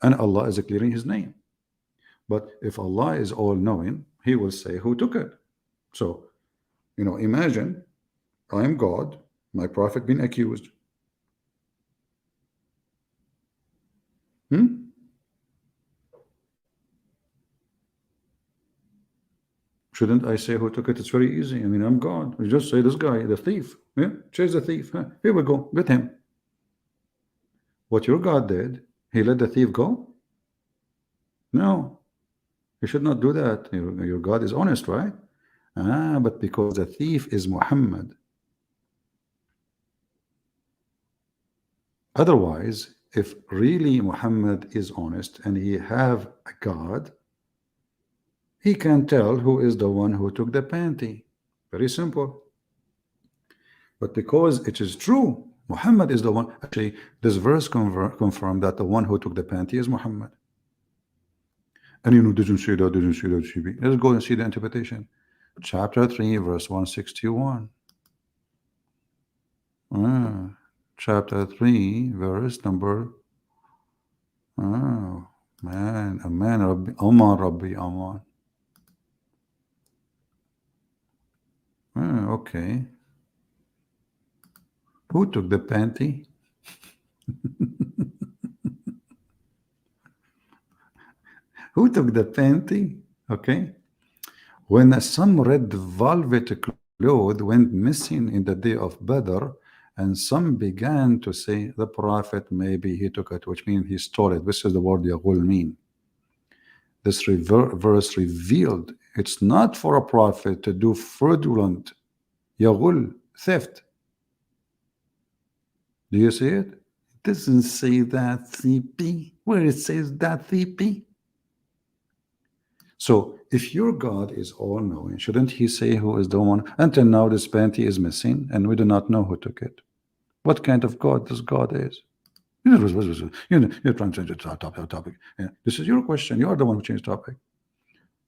and Allah is clearing his name. But if Allah is all knowing, he will say who took it. So, imagine I am God, my prophet being accused. Shouldn't I say who took it? It's very easy. I mean, I'm God. You just say this guy, the thief. Yeah, chase the thief. Here we go. Get him. What your God did, he let the thief go? No. You should not do that. Your God is honest, right? But because the thief is Muhammad. Otherwise, if really Muhammad is honest and he have a God, he can tell who is the one who took the panty. Very simple. But because it is true, Muhammad is the one. Actually, this verse confirmed that the one who took the panty is Muhammad. And didn't see that. Let's go and see the interpretation. Chapter 3, verse 161. Chapter 3, verse number. Oh, man, Rabbi, Aman, Rabbi, Aman. Okay. Who took the panty? Who took the panty? Okay. When some red velvet cloth went missing in the day of Badr, and some began to say the prophet, maybe he took it, which means he stole it. This is the word Yaghul mean. This verse revealed it's not for a prophet to do fraudulent Yaghul, theft. Do you see it? It doesn't say that, CP. Where it says that, CP? So if your God is all-knowing, shouldn't he say who is the one? Until now this panty is missing and we do not know who took it. What kind of God this God is? You're trying to change the topic. Yeah. This is your question. You are the one who changed topic.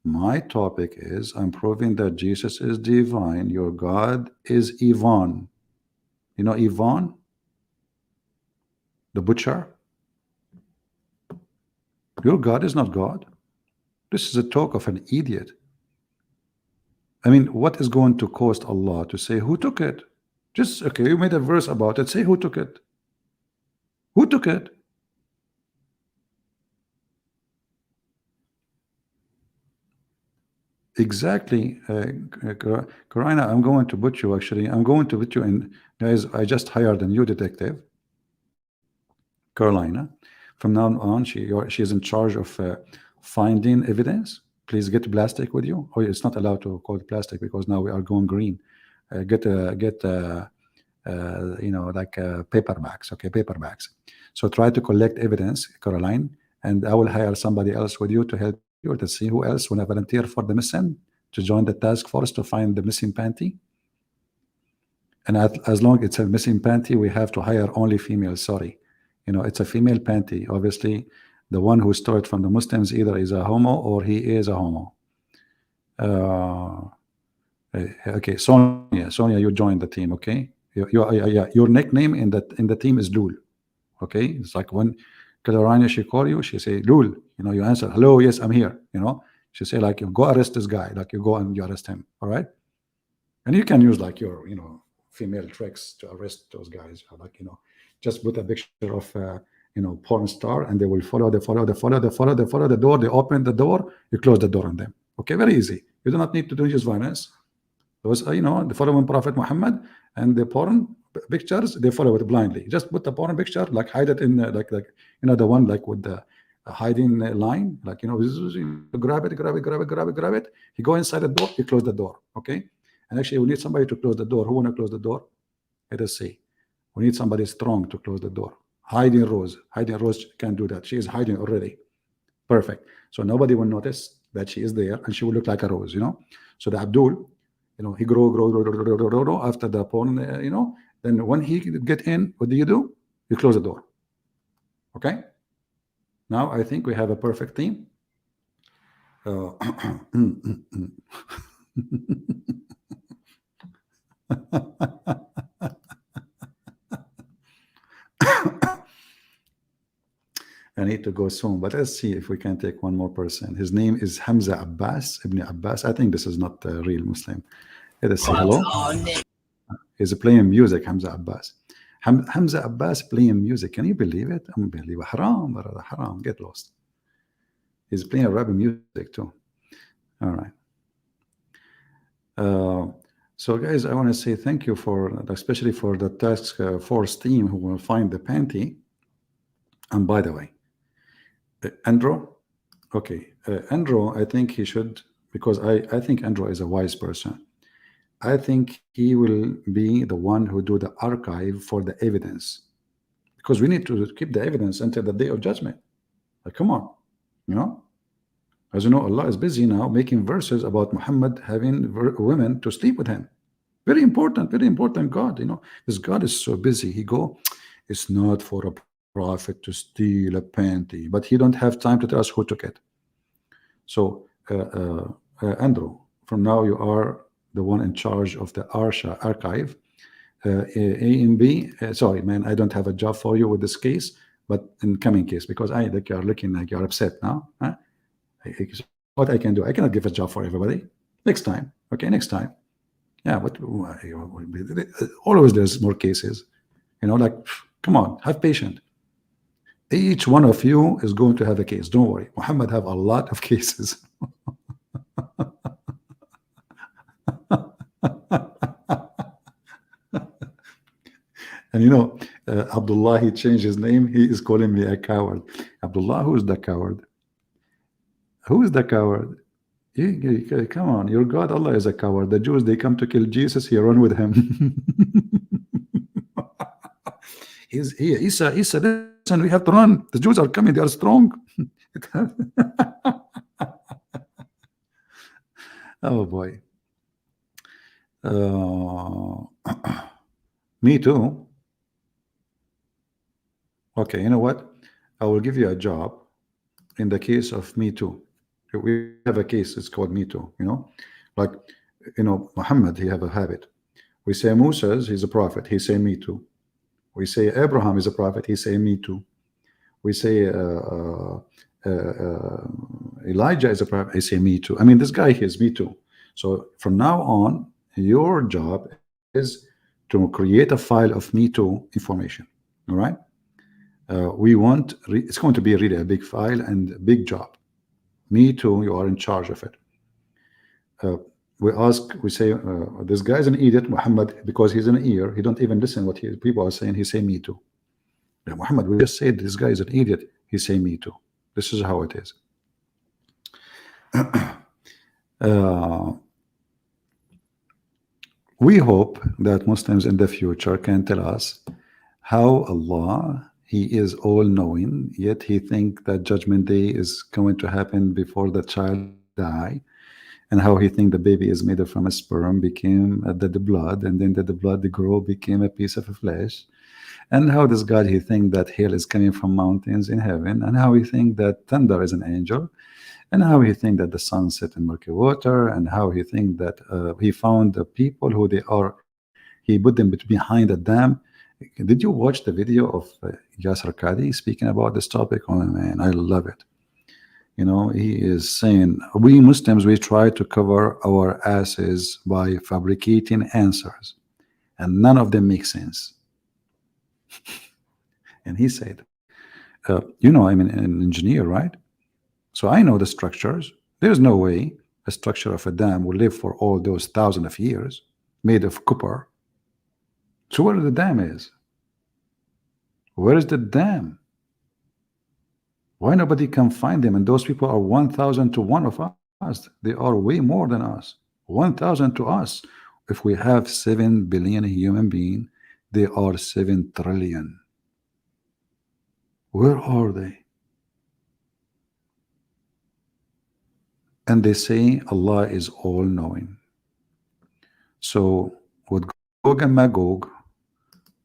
My topic is I'm proving that Jesus is divine. Your God is Ivan. You know Ivan? The butcher? Your God is not God. This is a talk of an idiot. I mean, what is going to cost Allah to say who took it? Just, okay, you made a verse about it. Say who took it. Who took it? Exactly. Karina, I'm going to put you, actually. I'm going to put you in. Guys, I just hired a new detective. Carolina. From now on, she is in charge of finding evidence. Please get plastic with you. Oh, it's not allowed to call it plastic because now we are going green. Get like paper bags. Okay, paper bags. So try to collect evidence, Caroline, and I will hire somebody else with you to help you to see who else want to volunteer for the mission to join the task force to find the missing panty. And as long as it's a missing panty, we have to hire only females. Sorry, it's a female panty. Obviously, the one who stole it from the Muslims either is a homo or he is a homo. Okay, Sonia, you joined the team. Okay, your nickname in the team is Lul. Okay, it's like when Caroline, she call you, she say Lul. You answer, hello, yes, I'm here. She say like, you go arrest this guy. Like you go and you arrest him. All right, and you can use like your female tricks to arrest those guys. Like just put a picture of porn star, and they will follow the door. They open the door, you close the door on them. Okay, very easy. You do not need to use violence. Those the following Prophet Muhammad and the porn pictures, they follow it blindly. Just put the porn picture, like hide it in like the one like with the hiding line, like grab it. You go inside the door, you close the door. Okay, and actually we need somebody to close the door. Who want to close the door? Let us see. We need somebody strong to close the door. Hiding Rose can't do that. She is hiding already. Perfect. So nobody will notice that she is there, and she will look like a rose. So the Abdul, he grow after the porn. Then when he get in, what do? You close the door. Okay. Now I think we have a perfect team. I need to go soon, but let's see if we can take one more person. His name is Hamza Abbas, Ibn Abbas. I think this is not a real Muslim. Let us say hello. He's playing music, Hamza Abbas. Hamza Abbas playing music. Can you believe it? Unbelievable. Haram, haram. Get lost. He's playing Arabian music too. All right. So guys, I want to say thank you especially for the task force team who will find the panty. And by the way, Andrew, okay, Andrew, I think he should, because I think Andrew is a wise person. I think he will be the one who do the archive for the evidence, because we need to keep the evidence until the day of judgment. Like, come on, as you know, Allah is busy now making verses about Muhammad having women to sleep with him. Very important God. This God is so busy. It's not for a prophet to steal a panty, but he don't have time to tell us who took it. So Andrew, from now you are the one in charge of the Arsha archive. A and B, sorry man, I don't have a job for you with this case, but in coming case, because you are looking like you're upset now. What I can do, I cannot give a job for everybody. Next time, okay, next time. Yeah, but always there's more cases. Like, come on, have patience. Each one of you is going to have a case. Don't worry. Muhammad have a lot of cases. And Abdullah, he changed his name. He is calling me a coward. Abdullah, who is the coward? Who is the coward? Come on, your God, Allah is a coward. The Jews, they come to kill Jesus. He run with him. Isa, listen, we have to run. The Jews are coming. They are strong. Oh boy. Me too. Okay, you know what? I will give you a job in the case of Me Too. We have a case, it's called Me Too, like, Muhammad, he have a habit. We say Moses, he's a prophet, he say Me Too. We say Abraham is a prophet, he say Me Too. We say Elijah is a prophet, he say Me Too. I mean, this guy is Me Too. So from now on, your job is to create a file of Me Too information. All right. It's going to be really a big file and a big job. Me Too, you are in charge of it. We say, this guy's an idiot, Muhammad, because he's an ear. He don't even listen what people are saying. He say Me Too. Yeah, Muhammad, we just said this guy is an idiot. He say Me Too. This is how it is. Uh, we hope that Muslims in the future can tell us how Allah, He is all knowing, yet He think that Judgment Day is going to happen before the child die, and how He think the baby is made from a sperm, became the blood, and then the blood grow became a piece of flesh, and how this God He think that hail is coming from mountains in heaven, and how He think that thunder is an angel, and how He think that the sun set in murky water, and how He think that He found the people who they are, He put them behind a dam. Did you watch the video of Yasser Qadi speaking about this topic? Oh man, I love it. You know, he is saying we Muslims, we try to cover our asses by fabricating answers, and none of them make sense. And he said, you know, I'm an engineer, right? So I know the structures. There's no way a structure of a dam will live for all those thousands of years, made of copper. So where the dam is? Where is the dam? Why nobody can find them? And those people are 1,000 to 1 of us. They are way more than us. 1,000 to us. If we have 7 billion human beings, they are 7 trillion. Where are they? And they say Allah is all knowing. So with Gog and Magog,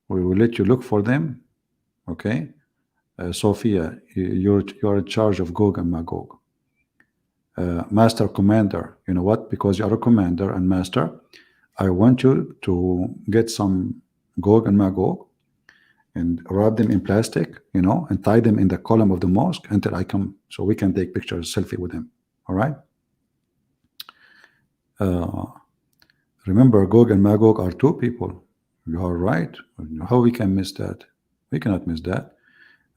we will let you look for them. Okay, Sophia, you're in charge of Gog and Magog. Master Commander, you know what? Because you are a commander and master, I want you to get some Gog and Magog and wrap them in plastic, you know, and tie them in the column of the mosque until I come, so we can take pictures, selfie with them. All right. Remember, Gog and Magog are 2 people. You are right. How we can miss that? We cannot miss that.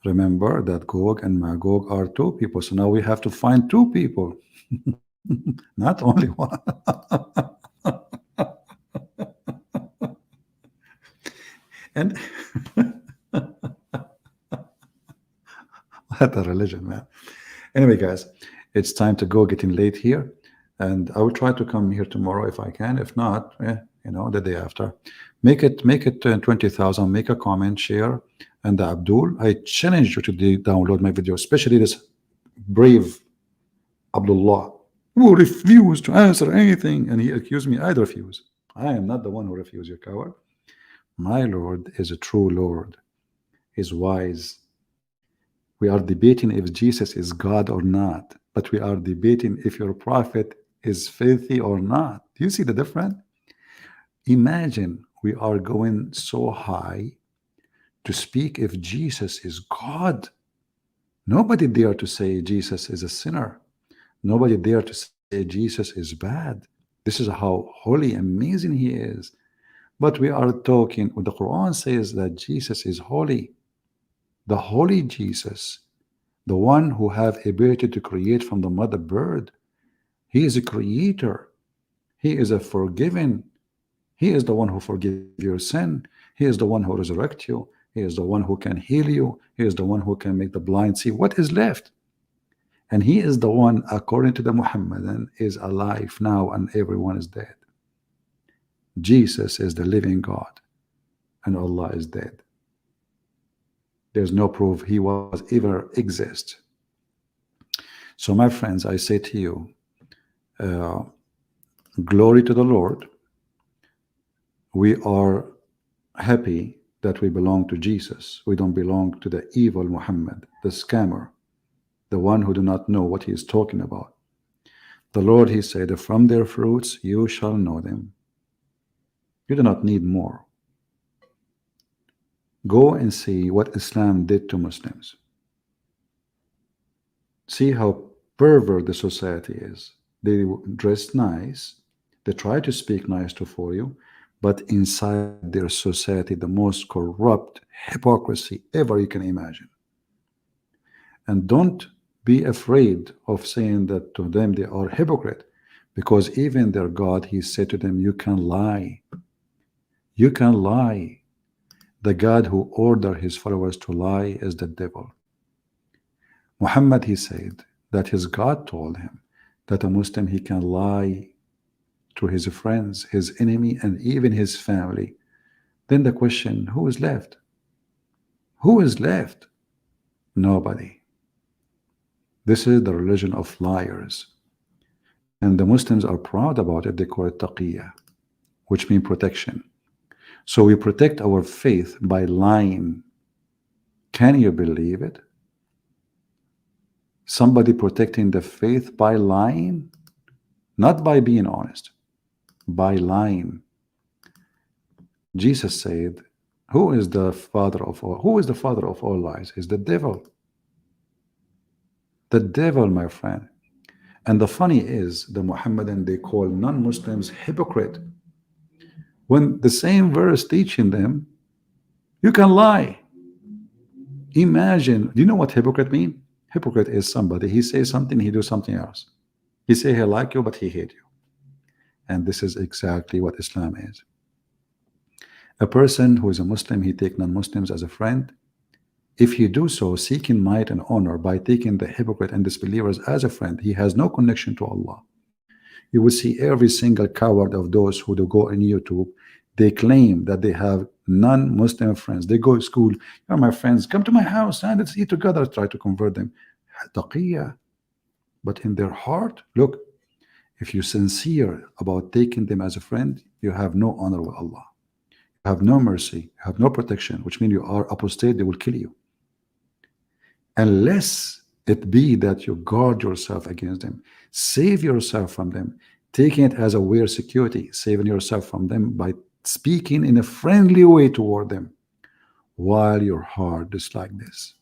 Remember that Gog and Magog are 2 people. So now we have to find 2 people, not only 1. And what a religion, man. Anyway, guys, it's time to go, getting late here. And I will try to come here tomorrow if I can. If not, you know, the day after. Make it 20,000. Make a comment, share. And Abdul, I challenge you to download my video, especially this brave Abdullah, who refused to answer anything. And he accused me. I refuse. I am not the one who refused, you coward. My Lord is a true Lord. He's wise. We are debating if Jesus is God or not, but we are debating if your prophet is filthy or not. Do you see the difference? Imagine we are going so high to speak if Jesus is God. Nobody dare to say Jesus is a sinner. Nobody dare to say Jesus is bad. This is how holy, amazing he is. But we are talking, the Quran says that Jesus is holy. The holy Jesus, the one who have ability to create from the mother bird. He is a creator. He is a forgiven. He is the one who forgives your sin. He is the one who resurrects you. He is the one who can heal you. He is the one who can make the blind see. What is left? And he is the one, according to the Muhammadan, is alive now and everyone is dead. Jesus is the living God and Allah is dead. There's no proof he was ever exist. So my friends, I say to you, glory to the Lord. We are happy that we belong to Jesus. We don't belong to the evil Muhammad, the scammer, the one who do not know what he is talking about. The Lord, he said, from their fruits you shall know them. You do not need more. Go and see what Islam did to Muslims. See how perverted the society is. They dress nice. They try to speak nice for you, but inside their society, the most corrupt hypocrisy ever you can imagine. And don't be afraid of saying that to them they are hypocrite, because even their God, he said to them, you can lie. You can lie. The God who ordered his followers to lie is the devil. Muhammad, he said that his God told him that a Muslim, he can lie to his friends, his enemy, and even his family. Then the question, who is left? Who is left? Nobody. This is the religion of liars. And the Muslims are proud about it. They call it taqiyya, which means protection. So we protect our faith by lying. Can you believe it? Somebody protecting the faith by lying? Not by being honest, by lying. Jesus said, who is the father of all? Who is the father of all lies? Is the devil. The devil, my friend. And the funny is, the Muhammadan, they call non-Muslims hypocrite. When the same verse teaching them, you can lie. Imagine, do you know what hypocrite mean? Hypocrite is somebody, he says something, he do something else. He say he like you, but he hate you. And this is exactly what Islam is. A person who is a Muslim, he take non-Muslims as a friend. If he do so, seeking might and honor by taking the hypocrite and disbelievers as a friend, he has no connection to Allah. You will see every single coward of those who do go on YouTube, they claim that they have non-Muslim friends. They go to school, you're my friends, come to my house and let's eat together, try to convert them. Taqiyya. But in their heart, look, if you're sincere about taking them as a friend, you have no honor with Allah. You have no mercy, you have no protection, which means you are apostate, they will kill you. Unless it be that you guard yourself against them, save yourself from them, taking it as a way of security, saving yourself from them by speaking in a friendly way toward them, while your heart is like this.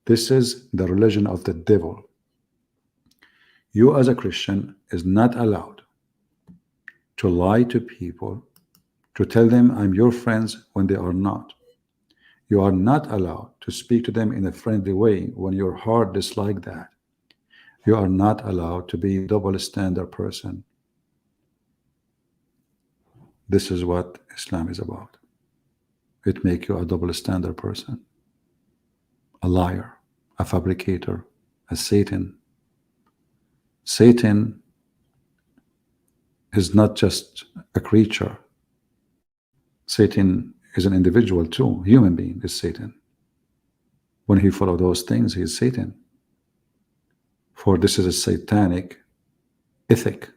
This is the religion of the devil. You as a Christian is not allowed to lie to people, to tell them I'm your friends when they are not. You are not allowed to speak to them in a friendly way when your heart is like that. You are not allowed to be a double standard person. This is what Islam is about. It makes you a double standard person, a liar, a fabricator, a Satan. Satan is not just a creature. Satan is an individual too. Human being is Satan. When he follows those things, he is Satan. For this is a satanic ethic.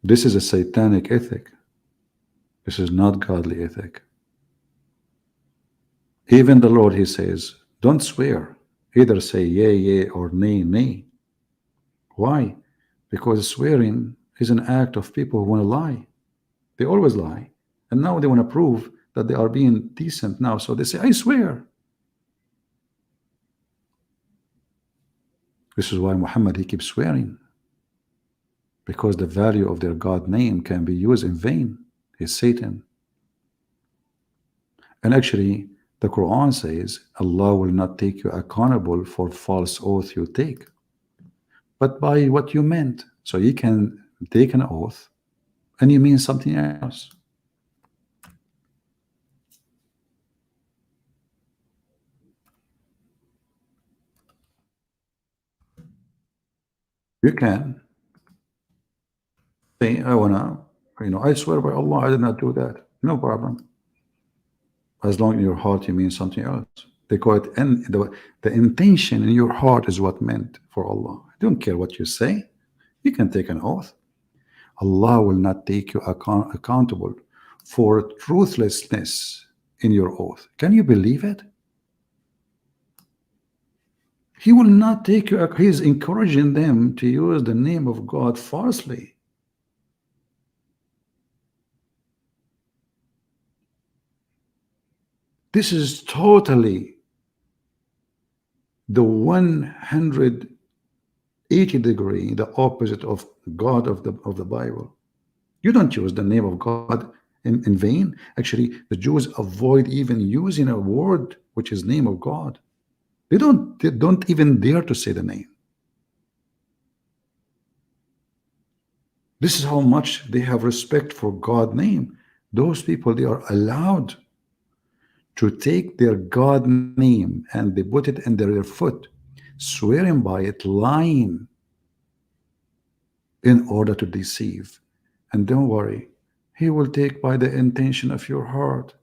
This is a satanic ethic. This is not godly ethic. Even the Lord, he says, don't swear. Either say yea, yea, or nay, nay. Why? Because swearing is an act of people who want to lie. They always lie. And now they want to prove that they are being decent now. So they say, I swear. This is why Muhammad, he keeps swearing. Because the value of their God name can be used in vain. He's Satan. And actually, the Quran says, Allah will not take you accountable for false oath you take, but by what you meant. So you can take an oath and you mean something else. You can say, I wanna, I swear by Allah, I did not do that. No problem. As long in your heart you mean something else. They call it, and the intention in your heart is what meant for Allah. I don't care what you say. You can take an oath. Allah will not take you accountable for truthlessness in your oath. Can you believe it? He will not take you. He is encouraging them to use the name of God falsely. This is totally the 180 degree, the opposite of God of the Bible. You don't use the name of God in vain. Actually, the Jews avoid even using a word which is name of God. They don't even dare to say the name. This is how much they have respect for God's name. Those people, they are allowed to take their God name and they put it under their foot. swearing by it, lying in order to deceive. And don't worry, he will take by the intention of your heart.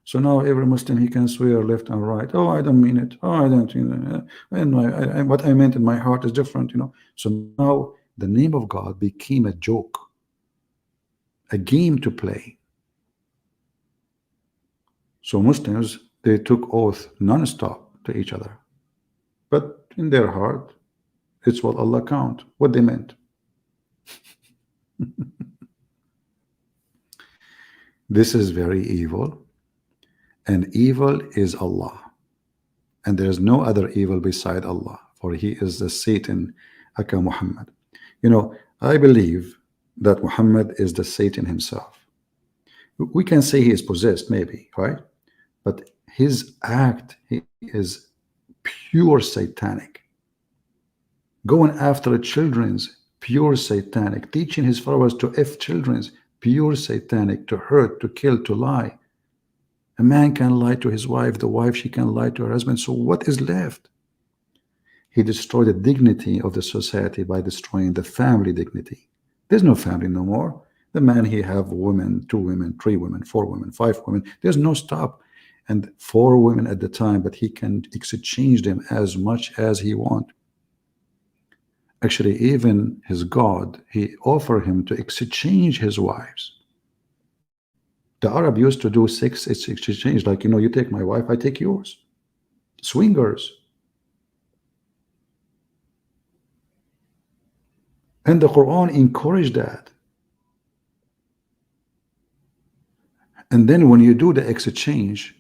So now every Muslim, he can swear left and right. Oh, I don't mean it. Oh, I don't mean it. And what I meant in my heart is different, you know. So now the name of God became a joke, a game to play. So Muslims, they took oath non-stop to each other. But in their heart, it's what Allah count, what they meant. This is very evil. And evil is Allah. And there is no other evil beside Allah, for he is the Satan, aka Muhammad. You know, I believe that Muhammad is the Satan himself. We can say he is possessed, maybe, right? But his act, he is pure satanic. Going after children's, pure satanic. Teaching his followers to F children's, pure satanic. To hurt, to kill, to lie. A man can lie to his wife, the wife, she can lie to her husband. So what is left? He destroyed the dignity of the society by destroying the family dignity. There's no family no more. The man, he have women, 2 women, 3 women, 4 women, 5 women. There's no stop. And 4 women at the time, but he can exchange them as much as he want. Actually, even his God, he offered him to exchange his wives. The Arab used to do sex exchange, like, you know, you take my wife, I take yours. Swingers. And the Quran encouraged that. And then when you do the exchange,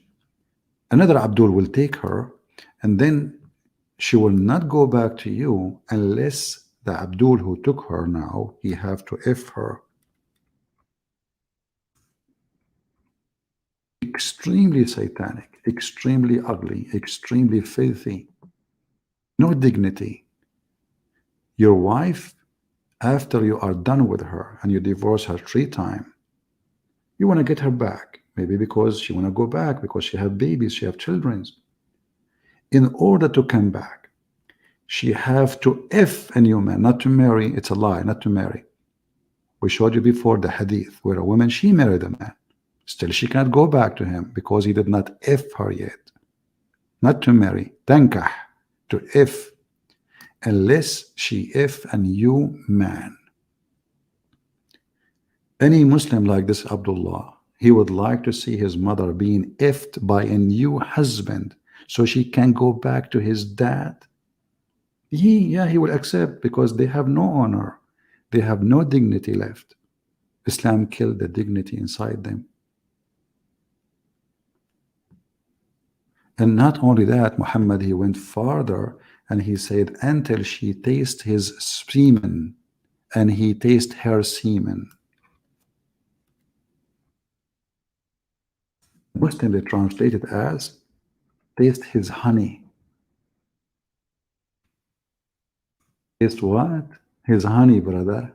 another Abdul will take her, and then she will not go back to you unless the Abdul who took her now, he have to F her. Extremely satanic, extremely ugly, extremely filthy. No dignity. Your wife, after you are done with her and you divorce her 3 times, you want to get her back. Maybe because she want to go back, because she have babies, she have children. In order to come back, she have to F a new man, not to marry. It's a lie, not to marry. We showed you before the hadith where a woman, she married a man. Still, she cannot go back to him because he did not F her yet. Not to marry, tankah, to F, unless she F a new man. Any Muslim like this Abdullah, he would like to see his mother being F'd by a new husband so she can go back to his dad. He will accept, because they have no honor. They have no dignity left. Islam killed the dignity inside them. And not only that, Muhammad, he went farther and he said, until she tastes his semen and he tastes her semen. Muslim, they translate it as taste his honey. Taste what? His honey, brother.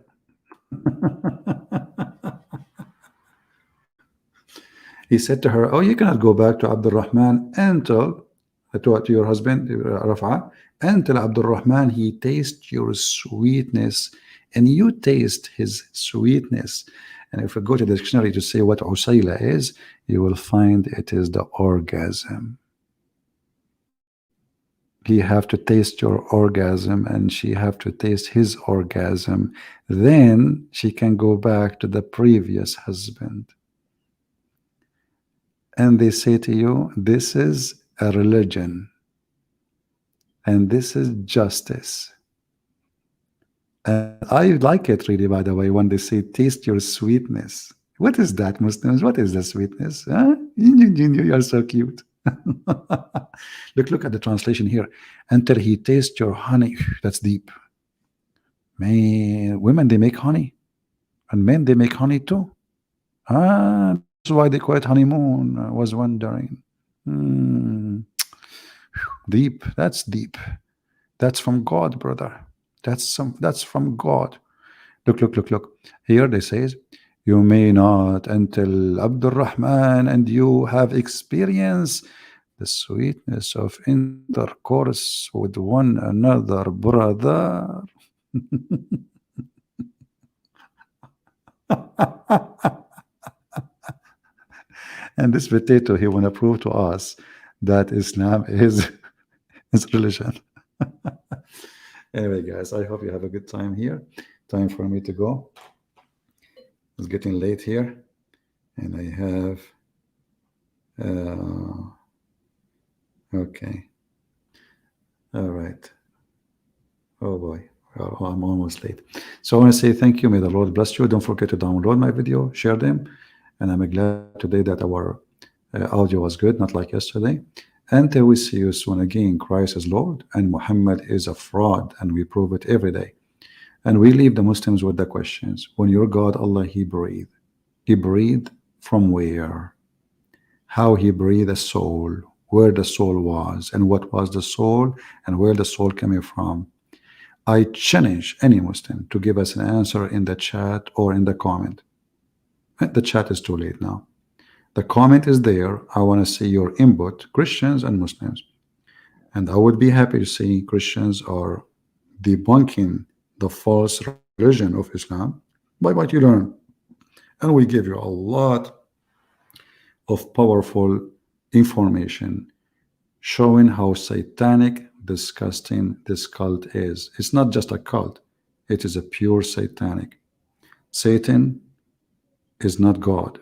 He said to her, oh, you cannot go back to Abdul Rahman until, to your husband, Rafa, until Abdul Rahman, he tastes your sweetness and you taste his sweetness. And if we go to the dictionary to say what usayla is, you will find it is the orgasm. He have to taste your orgasm and she have to taste his orgasm. Then she can go back to the previous husband. And they say to you, this is a religion. And this is justice. And I like it really, by the way, when they say taste your sweetness. What is that, Muslims? What is the sweetness? Huh? You are so cute. Look at the translation here. Until he tastes your honey. That's deep. Man, women, they make honey. And men, they make honey too. That's why they call it honeymoon. I was wondering. Deep. That's deep. That's from God, brother. That's from God. Look. Here they says, you may not until Abdul Rahman and you have experienced the sweetness of intercourse with one another, brother. And this potato, he want to prove to us that Islam is his religion. Anyway, guys, I hope you have a good time here. Time for me to go. It's getting late here, and I have okay. All right. Oh boy. Well, I'm almost late. So I want to say thank you. May the Lord bless you. Don't forget to download my video, share them. And I'm glad today that our audio was good, not like yesterday. Until we see you soon again, Christ is Lord and Muhammad is a fraud, and we prove it every day. And we leave the Muslims with the questions. When your God, Allah, He breathed from where? How He breathed a soul, where the soul was, and what was the soul, and where the soul coming from. I challenge any Muslim to give us an answer in the chat or in the comment. The chat is too late now. The comment is there. I want to see your input, Christians and Muslims. And I would be happy to see Christians are debunking the false religion of Islam by what you learn. And we give you a lot of powerful information showing how satanic, disgusting this cult is. It's not just a cult. It is a pure satanic. Satan is not God,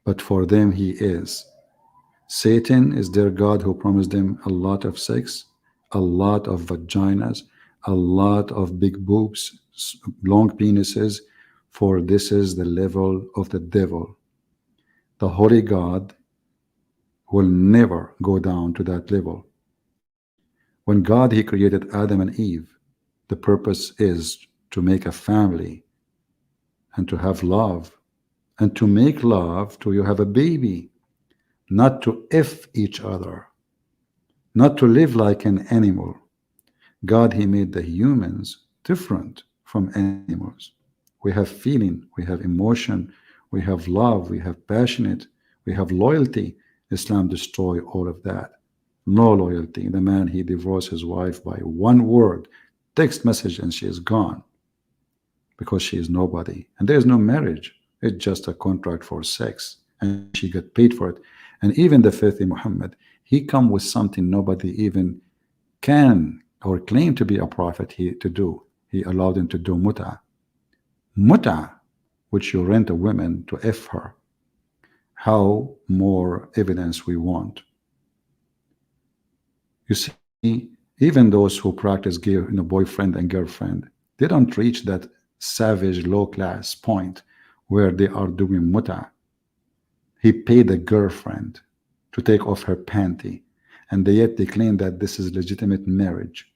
but for them he is. Satan is their God who promised them a lot of sex, a lot of vaginas, a lot of big boobs, long penises, for this is the level of the devil. The holy God will never go down to that level. When God, He created Adam and Eve, the purpose is to make a family and to have love. And to make love to you have a baby, not to F each other, not to live like an animal. God, He made the humans different from animals. We have feeling, we have emotion, we have love, we have passionate, we have loyalty. Islam destroy all of that. No loyalty. The man, he divorced his wife by one word, text message, and she is gone because she is nobody. And there is no marriage. It's just a contract for sex, and she got paid for it. And even the faith in Muhammad, he come with something nobody even can or claim to be a prophet to do. He allowed him to do muta, which you rent a woman to F her. How more evidence we want? You see, even those who practice boyfriend and girlfriend, they don't reach that savage low class point where they are doing muta. He paid the girlfriend to take off her panty, and yet they claim that this is legitimate marriage.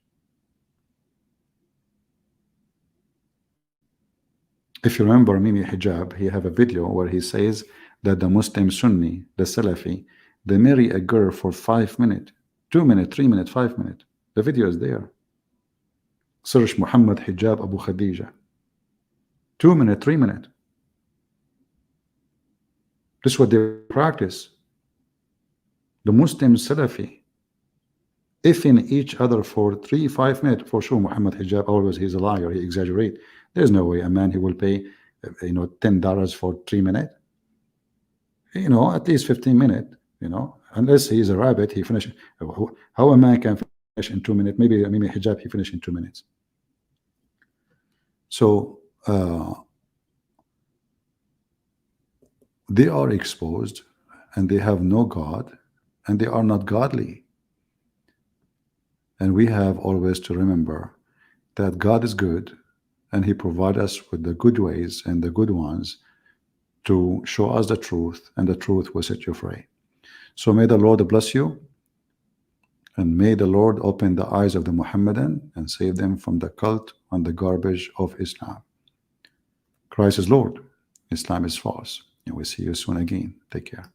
If you remember Mimi Hijab, he have a video where he says that the Muslim Sunni, the Salafi, they marry a girl for 5 minutes, 2 minutes, 3 minutes, 5 minutes. The video is there. Search Muhammad Hijab Abu Khadija. 2 minutes, 3 minutes. This is what they practice. The Muslim Salafi, effing each other for 3-5 minutes. For sure, Muhammad Hijab, always he's a liar, he exaggerate. There's no way a man, he will pay $10 for 3 minutes. At least 15 minutes, unless he's a rabbit, he finishes. How a man can finish in 2 minutes? Maybe Hijab, he finished in 2 minutes. So they are exposed, and they have no God, and they are not godly. And we have always to remember that God is good, and He provides us with the good ways and the good ones to show us the truth, and the truth will set you free. So may the Lord bless you, and may the Lord open the eyes of the Muhammadan and save them from the cult and the garbage of Islam. Christ is Lord, Islam is false, and we'll see you soon again. Take care.